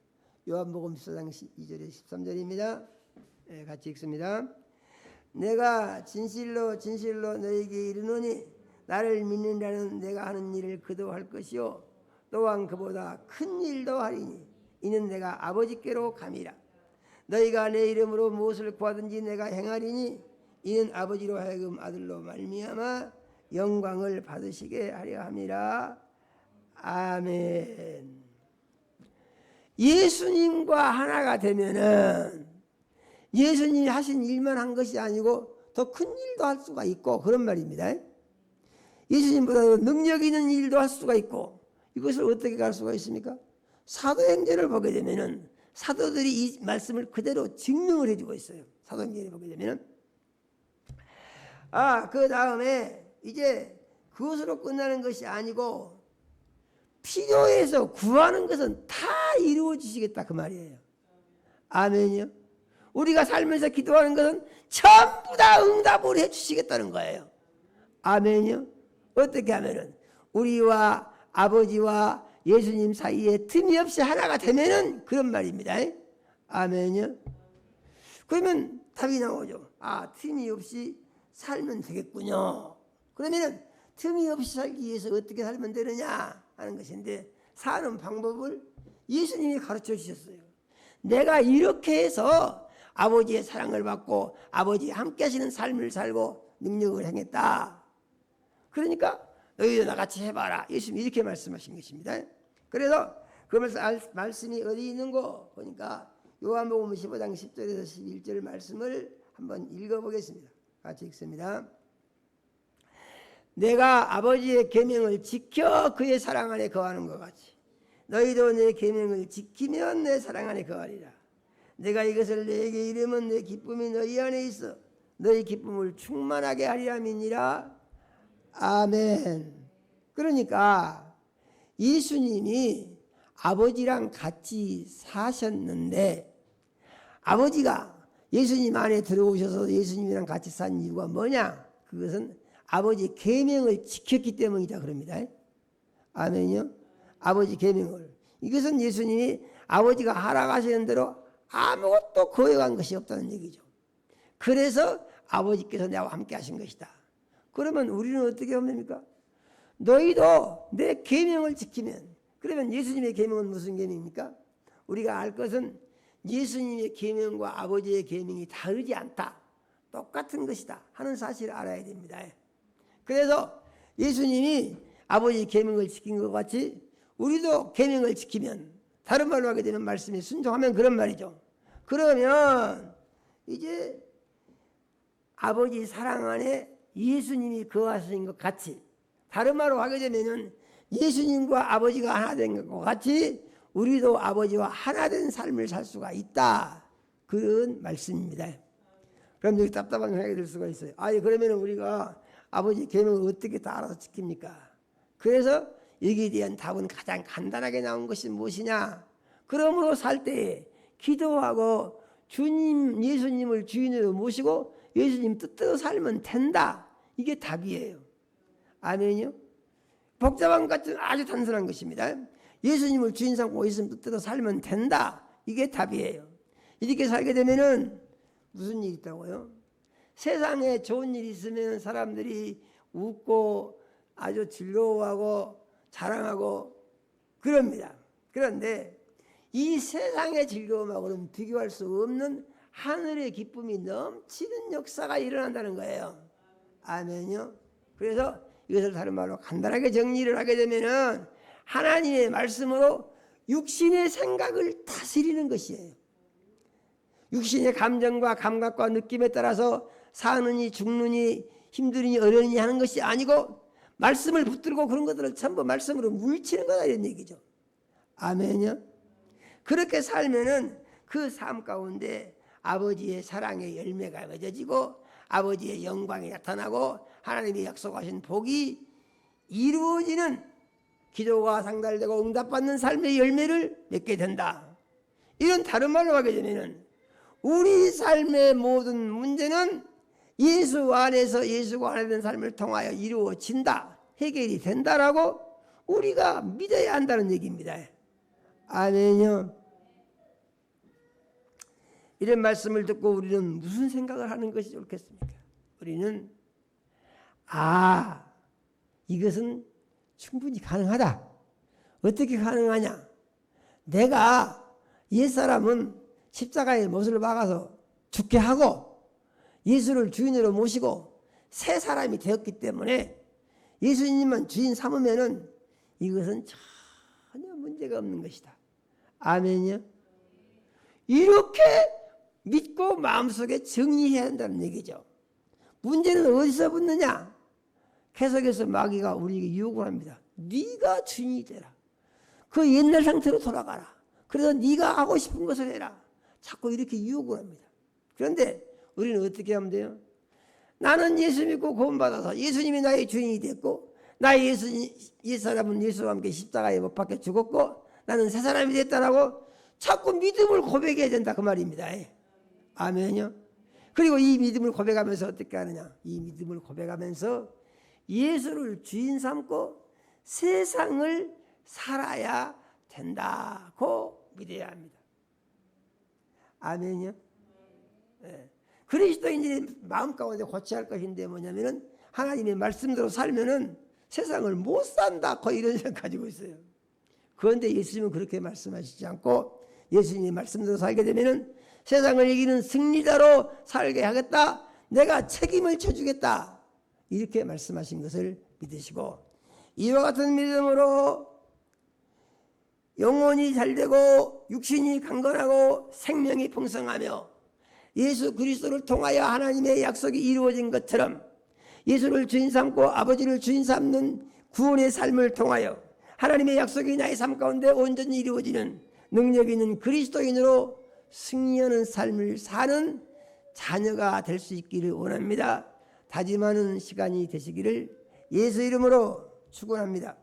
요한복음 14장 2절에서 13절입니다. 같이 읽습니다. 내가 진실로 진실로 너에게 이르노니 나를 믿는다는 내가 하는 일을 그도 할 것이요 또한 그보다 큰 일도 하리니 이는 내가 아버지께로 감이라. 너희가 내 이름으로 무엇을 구하든지 내가 행하리니 이는 아버지로 하여금 아들로 말미암아 영광을 받으시게 하려 함이라. 아멘. 예수님과 하나가 되면은 예수님이 하신 일만 한 것이 아니고 더 큰 일도 할 수가 있고 그런 말입니다. 예수님보다 능력 있는 일도 할 수가 있고 이것을 어떻게 할 수가 있습니까? 사도행전을 보게 되면은 사도들이 이 말씀을 그대로 증명을 해주고 있어요. 사도행전을 보게 되면은 그 다음에 이제 그것으로 끝나는 것이 아니고 필요해서 구하는 것은 다 이루어 주시겠다 그 말이에요. 아멘이요. 우리가 살면서 기도하는 것은 전부 다 응답을 해 주시겠다는 거예요. 아멘이요. 어떻게 하면은 우리와 아버지와 예수님 사이에 틈이 없이 하나가 되면은 그런 말입니다. 아멘이요. 그러면 답이 나오죠. 아, 틈이 없이 살면 되겠군요. 그러면은 틈이 없이 살기 위해서 어떻게 살면 되느냐 하는 것인데, 사는 방법을 예수님이 가르쳐 주셨어요. 내가 이렇게 해서 아버지의 사랑을 받고 아버지와 함께 하시는 삶을 살고 능력을 행했다. 그러니까 너희도 나같이 해봐라. 예수님이 이렇게 말씀하신 것입니다. 그래서 그 말씀이 어디 있는 거 보니까 요한복음 15장 10절에서 11절 말씀을 한번 읽어보겠습니다. 같이 읽습니다. 내가 아버지의 계명을 지켜 그의 사랑 안에 거하는 것 같이 너희도 내 계명을 지키면 내 사랑 안에 거하리라. 내가 이것을 너에게 이르면 내 기쁨이 너희 안에 있어 너희 기쁨을 충만하게 하리라 믿니라. 아멘. 그러니까 예수님이 아버지랑 같이 사셨는데 아버지가 예수님 안에 들어오셔서 예수님이랑 같이 산 이유가 뭐냐? 그것은 아버지 계명을 지켰기 때문이다 그럽니다. 아멘요. 아버지 계명을. 이것은 예수님이 아버지가 하라가시는 대로 아무것도 거역한 것이 없다는 얘기죠. 그래서 아버지께서 나와 함께 하신 것이다. 그러면 우리는 어떻게 하면 됩니까? 너희도 내 계명을 지키면, 그러면 예수님의 계명은 무슨 계명입니까? 우리가 알 것은 예수님의 계명과 아버지의 계명이 다르지 않다, 똑같은 것이다 하는 사실을 알아야 됩니다. 그래서 예수님이 아버지의 계명을 지킨 것 같이 우리도 계명을 지키면, 다른 말로 하게 되면 말씀에 순종하면 그런 말이죠. 그러면 이제 아버지 사랑 안에 예수님이 거하신 것 같이, 다른 말로 하게 되면은 예수님과 아버지가 하나 된 것 같이 우리도 아버지와 하나 된 삶을 살 수가 있다, 그런 말씀입니다. 그럼 여기 답답한 생각이 들 수가 있어요. 아니 그러면 우리가 아버지 계명을 어떻게 다 알아서 지킵니까? 그래서 여기에 대한 답은 가장 간단하게 나온 것이 무엇이냐? 그러므로 살 때 기도하고 주님 예수님을 주인으로 모시고 예수님 뜻대로 살면 된다, 이게 답이에요. 아멘요. 복잡한 것 같은 아주 단순한 것입니다. 예수님을 주인 삼고 예수님 뜻대로 살면 된다, 이게 답이에요. 이렇게 살게 되면은 무슨 일이 있다고요? 세상에 좋은 일이 있으면 사람들이 웃고 아주 즐거워하고 자랑하고 그럽니다. 그런데 이 세상의 즐거움하고는 비교할 수 없는 하늘의 기쁨이 넘치는 역사가 일어난다는 거예요. 아멘요. 그래서 이것을 다른 말로 간단하게 정리를 하게 되면은 하나님의 말씀으로 육신의 생각을 다스리는 것이에요. 육신의 감정과 감각과 느낌에 따라서 사느니 죽느니 힘드니 어려니 하는 것이 아니고 말씀을 붙들고 그런 것들을 전부 말씀으로 물리치는 거다, 이런 얘기죠. 아멘요. 그렇게 살면은 그 삶 가운데 아버지의 사랑의 열매가 맺어지고 아버지의 영광이 나타나고 하나님이 약속하신 복이 이루어지는, 기도가 상달되고 응답받는 삶의 열매를 맺게 된다. 이런 다른 말로 하게 되면은 우리 삶의 모든 문제는 예수 안에서 예수가 안에 된 삶을 통하여 이루어진다, 해결이 된다라고 우리가 믿어야 한다는 얘기입니다. 아멘요. 이런 말씀을 듣고 우리는 무슨 생각을 하는 것이 좋겠습니까? 우리는 이것은 충분히 가능하다. 어떻게 가능하냐? 내가 옛사람은 십자가에 못을 박아서 죽게 하고 예수를 주인으로 모시고 새 사람이 되었기 때문에 예수님만 주인 삼으면은 이것은 전혀 문제가 없는 것이다. 아멘요. 이렇게 믿고 마음속에 정리해야 한다는 얘기죠. 문제는 어디서 붙느냐? 계속해서 마귀가 우리에게 유혹을 합니다. 네가 주인이 되라. 그 옛날 상태로 돌아가라. 그래서 네가 하고 싶은 것을 해라. 자꾸 이렇게 유혹을 합니다. 그런데 우리는 어떻게 하면 돼요? 나는 예수 믿고 구원받아서 예수님이 나의 주인이 됐고 나의 예수, 이 사람은 예수와 함께 십자가에 못 박혀 죽었고 나는 새 사람이 됐다라고 자꾸 믿음을 고백해야 된다 그 말입니다. 아멘요. 그리고 이 믿음을 고백하면서 어떻게 하느냐? 이 믿음을 고백하면서 예수를 주인 삼고 세상을 살아야 된다고 믿어야 합니다. 아멘요. 네. 그리스도인들이 마음 가운데 고쳐야 할 것인데 뭐냐면은 하나님의 말씀대로 살면은 세상을 못 산다 거 이런 생각 가지고 있어요. 그런데 예수님은 그렇게 말씀하시지 않고 예수님의 말씀대로 살게 되면은 세상을 이기는 승리자로 살게 하겠다. 내가 책임을 져주겠다. 이렇게 말씀하신 것을 믿으시고 이와 같은 믿음으로 영혼이 잘되고 육신이 강건하고 생명이 풍성하며 예수 그리스도를 통하여 하나님의 약속이 이루어진 것처럼 예수를 주인 삼고 아버지를 주인 삼는 구원의 삶을 통하여 하나님의 약속이 나의 삶 가운데 온전히 이루어지는 능력 있는 그리스도인으로 승리하는 삶을 사는 자녀가 될 수 있기를 원합니다. 다짐하는 시간이 되시기를 예수 이름으로 축원합니다.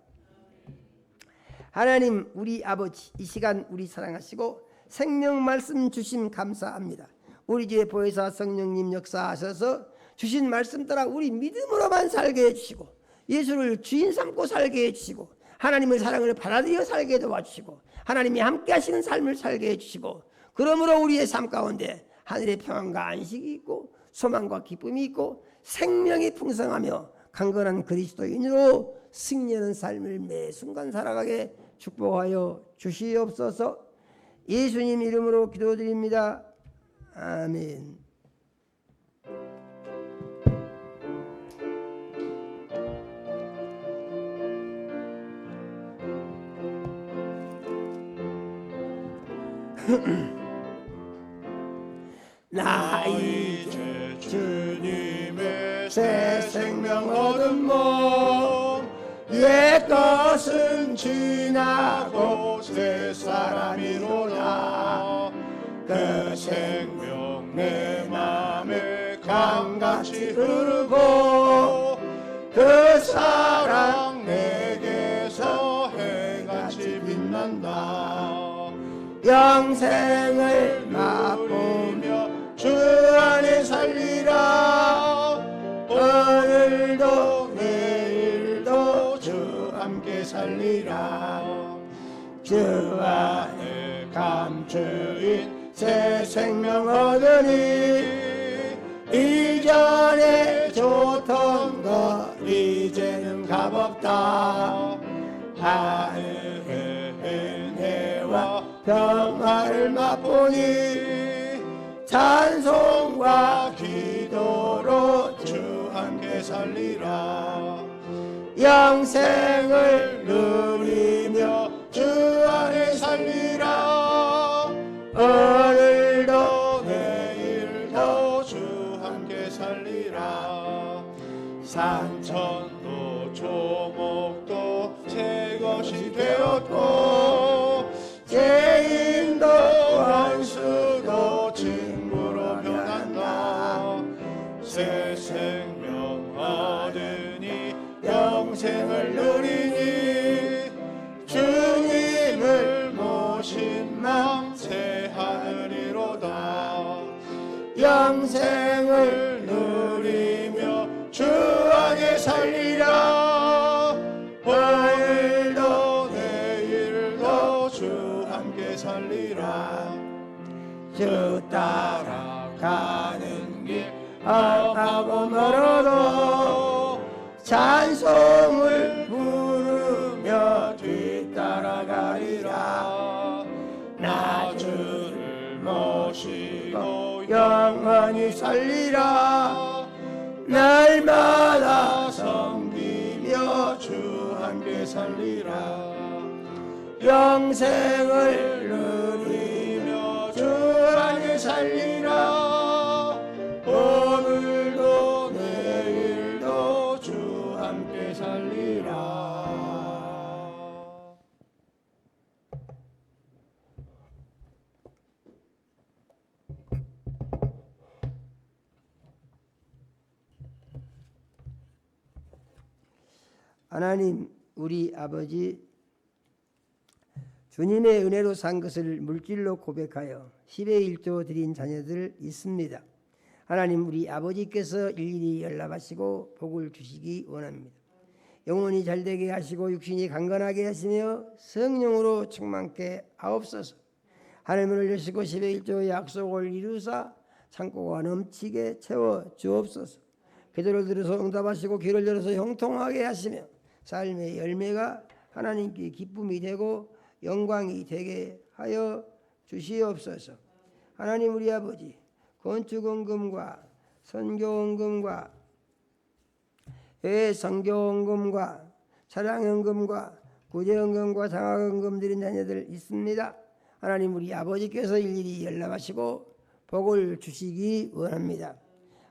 하나님 우리 아버지 이 시간 우리 사랑하시고 생명 말씀 주심 감사합니다. 우리 주의 보혜사 성령님 역사하셔서 주신 말씀 따라 우리 믿음으로만 살게 해주시고 예수를 주인 삼고 살게 해주시고 하나님의 사랑을 받아들여 살게 도와주시고 하나님이 함께 하시는 삶을 살게 해주시고 그러므로 우리의 삶 가운데 하늘의 평안과 안식이 있고 소망과 기쁨이 있고 생명이 풍성하며 강건한 그리스도인으로 승리하는 삶을 매 순간 살아가게 축복하여 주시옵소서. 예수님 이름으로 기도드립니다. 아멘. 나 이제 주님의 새 생명 얻은 몸 옛 것은 지나고 새 사람이로다. 그 생명 내 맘에 강같이 흐르고 그 사랑 내게서 해같이 빛난다. 영생을 맛보며 주 안에 살리라. 오늘도 내일도 주 함께 살리라. 주 안에 감추인 새 생명 얻으니 이전에 좋던 것 이제는 값없다. 하늘의 은혜와 평화를 맛보니 찬송과 기도로 주 함께 살리라. 영생을 누리며 주 안에 살리라. 오늘도 내일도 주 함께 살리라. 산천도 조목도 새 것이 되었고 죄인도 원수도 친구로 변한다. 새 생명 얻으니 영생을 누리니 주님을 모신 맘 새 하늘이로다. 영생을 누리며 주 안에 살리라. 오늘도 내일도 주 함께 살리라. 주 따라가는 길 험하고 멀어도 찬송을 부르며 뒤따라가리라. 나 주를 모시고 영원히 살리라. 날마다 섬기며 주 함께 살리라. 영생을 누리며 주 안에 살리라. 오늘도 내일도 주 함께 살리라. 하나님 우리 아버지, 주님의 은혜로 산 것을 물질로 고백하여 10의 1조 드린 자녀들 있습니다. 하나님 우리 아버지께서 일일이 연락하시고 복을 주시기 원합니다. 영혼이 잘되게 하시고 육신이 강건하게 하시며 성령으로 충만케 하옵소서. 하늘문을 여시고 10의 1조의 약속을 이루사 창고가 넘치게 채워 주옵소서. 기도를 들어서 응답하시고 귀를 열어서 형통하게 하시며 삶의 열매가 하나님께 기쁨이 되고 영광이 되게 하여 주시옵소서. 하나님 우리 아버지, 건축원금과 선교원금과 성교원금과 차량원금과 구제원금과 장학원금 드린 자녀들 있습니다. 하나님 우리 아버지께서 일일이 연락하시고 복을 주시기 원합니다.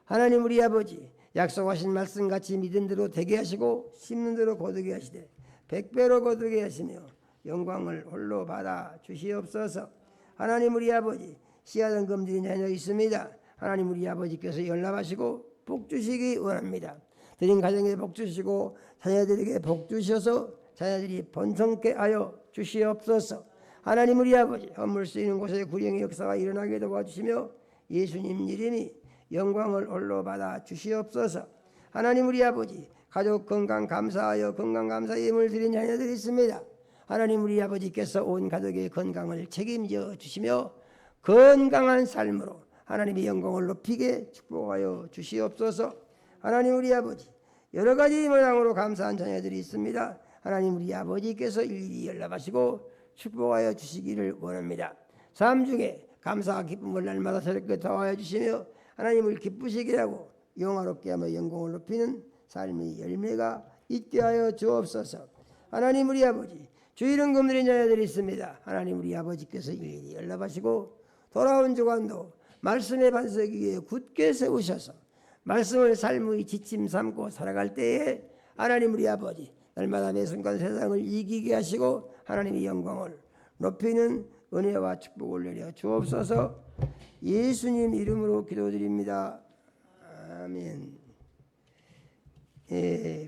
하나님 우리 아버지, 약속하신 말씀같이 믿음대로 되게 하시고 심는 대로 거두게 하시되 100배로 거두게 하시며 영광을 홀로 받아 주시옵소서. 하나님 우리 아버지, 씨앗원금 드린 자녀 있습니다. 하나님 우리 아버지께서 연락하시고 복 주시기 원합니다. 드린 가정에 복 주시고 자녀들에게 복 주셔서 자녀들이 번성케 하여 주시옵소서. 하나님 우리 아버지, 허물 쓰이는 곳에 구령의 역사가 일어나게 도와주시며 예수님 이름이 영광을 홀로 받아 주시옵소서. 하나님 우리 아버지, 가족 건강 감사하여 건강 감사 예물 드린 자녀들이 있습니다. 하나님 우리 아버지께서 온 가족의 건강을 책임져 주시며 건강한 삶으로 하나님의 영광을 높이게 축복하여 주시옵소서. 하나님 우리 아버지, 여러 가지 모양으로 감사한 자녀들이 있습니다. 하나님 우리 아버지께서 일일이 연락하시고 축복하여 주시기를 원합니다. 삶 중에 감사와 기쁨을 날마다 새롭게 더하여 주시며 하나님을 기쁘시게 하고 영화롭게 하며 영광을 높이는 삶의 열매가 있게 하여 주옵소서. 하나님 우리 아버지, 주일은금 드린 자녀들이 있습니다. 하나님 우리 아버지께서 일일이 연락하시고 돌아온 주간도 말씀의 반석 위에 굳게 세우셔서 말씀을 삶의 지침 삼고 살아갈 때에 하나님 우리 아버지, 날마다 매 순간 세상을 이기게 하시고 하나님의 영광을 높이는 은혜와 축복을 내려 주옵소서. 예수님 이름으로 기도드립니다. 아멘.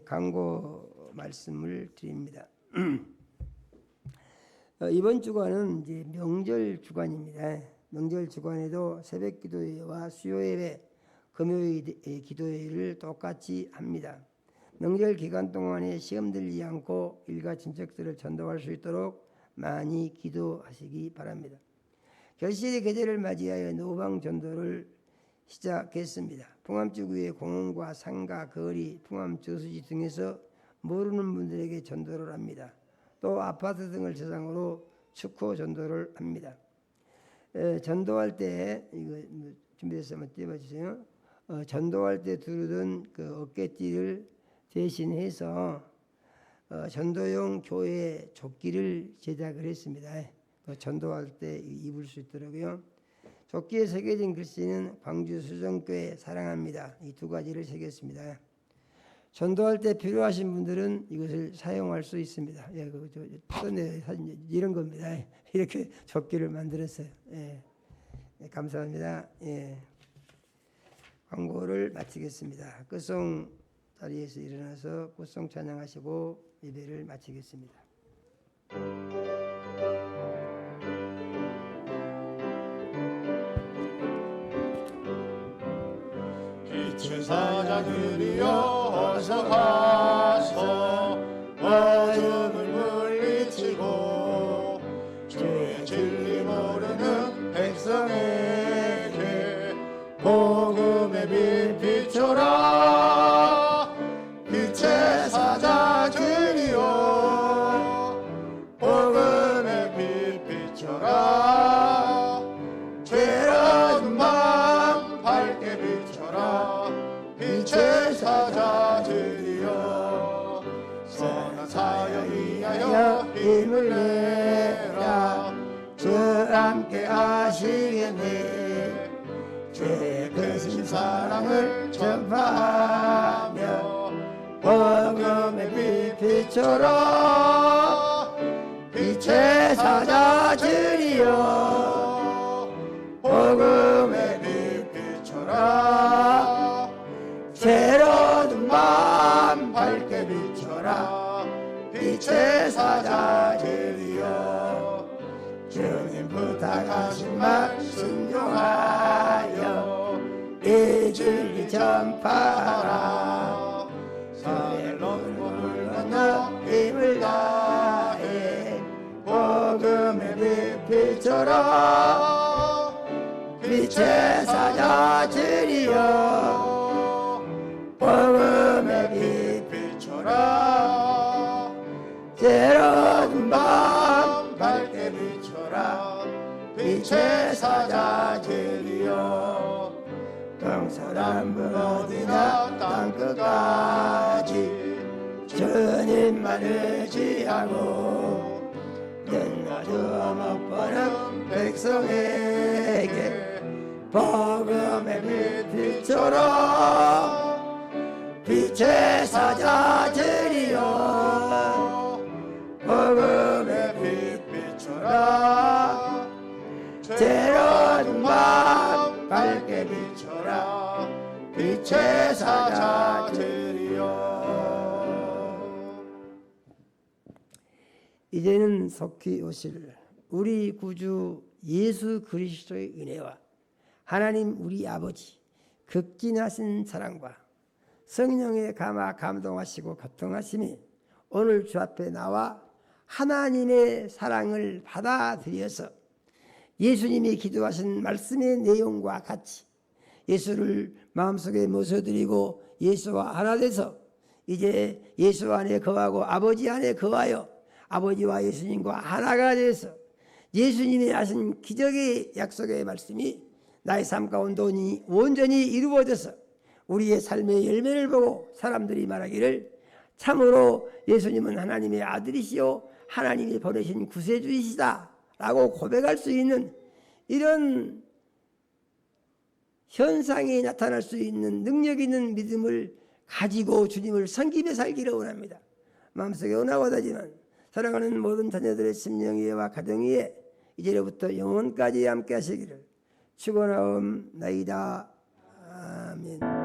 강고 말씀을 드립니다. 이번 주간은 이제 명절 주간입니다. 명절 주간에도 새벽 기도회와 수요 예배, 금요일 기도회를 똑같이 합니다. 명절 기간 동안에 시험 들지 않고 일가 친척들을 전도할 수 있도록 많이 기도하시기 바랍니다. 결실의 계절을 맞이하여 노방 전도를 시작했습니다. 풍암지구의 공원과 산과 거리, 풍암 저수지 등에서 모르는 분들에게 전도를 합니다. 또 아파트 등을 대상으로 축호 전도를 합니다. 전도할 때 이거 준비해서 한번 띄워주세요. 전도할 때 두르던 그 어깨띠를 대신해서 전도용 교회 조끼를 제작을 했습니다. 전도할 때 입을 수 있더라고요. 조끼에 새겨진 글씨는 광주 수정교회 사랑합니다. 이 두 가지를 새겼습니다. 전도할 때 필요하신 분들은 이것을 사용할 수 있습니다. 예, 사진 이런 겁니다. 이렇게 조끼를 만들었어요. 예, 감사합니다. 예, 광고를 마치겠습니다. 끝송 자리에서 일어나서 끝송 찬양하시고 예배를 마치겠습니다. 빛의 사자들이여 어서 가서 어둠을 물리치고 주의 진리 모르는 백성에게 복음의 빛 비춰라. 빛의 사자들이여 복음의 빛 비춰라. 죄라는 밤 밝게 비춰라. 빛의 사자들이여 선한 사역 위하여 힘을 내라. 주 함께 하시겠네. 주의 크신 사랑을 전파하며 복음의 빛 비춰라. 빛의 사자들이여 복음의 빛 비춰라. 새로운 밤 밝게 비춰라. 전파하라. 산을 넘고 물 건너 힘을 다해 복음의 빛 비춰라. 빛의 사자 주리여 복음의 빛 비춰라. 새로운 밤 밝게 비춰라. 빛의 사자 제리여. 동서남북 어디나 땅끝까지 주님만 의지하고 눈마저 못 보는 백성에게 복음의 빛 비춰라. 빛의 사자들이여 복음의 빛 비춰라. 새로운 밤 밝게 비춰라. 빛의 사자들이여. 이제는 속히 오실 우리 구주 예수 그리스도의 은혜와 하나님 우리 아버지 극진하신 사랑과 성령의 감화 감동하시고 교통하심이 오늘 주 앞에 나와 하나님의 사랑을 받아들여서 예수님이 기도하신 말씀의 내용과 같이 예수를 마음속에 모셔드리고 예수와 하나 돼서 이제 예수 안에 거하고 아버지 안에 거하여 아버지와 예수님과 하나가 돼서 예수님이 하신 기적의 약속의 말씀이 나의 삶 가운데 온전히 이루어져서 우리의 삶의 열매를 보고 사람들이 말하기를 참으로 예수님은 하나님의 아들이시요 하나님이 보내신 구세주이시다 라고 고백할 수 있는 이런 현상이 나타날 수 있는 능력 있는 믿음을 가지고 주님을 섬기며 살기를 원합니다. 마음속에 원하고다지만 사랑하는 모든 자녀들의 심령 위에와 가정 위에 이제로부터 영원까지 함께 하시기를 축원하옵나이다. 아멘.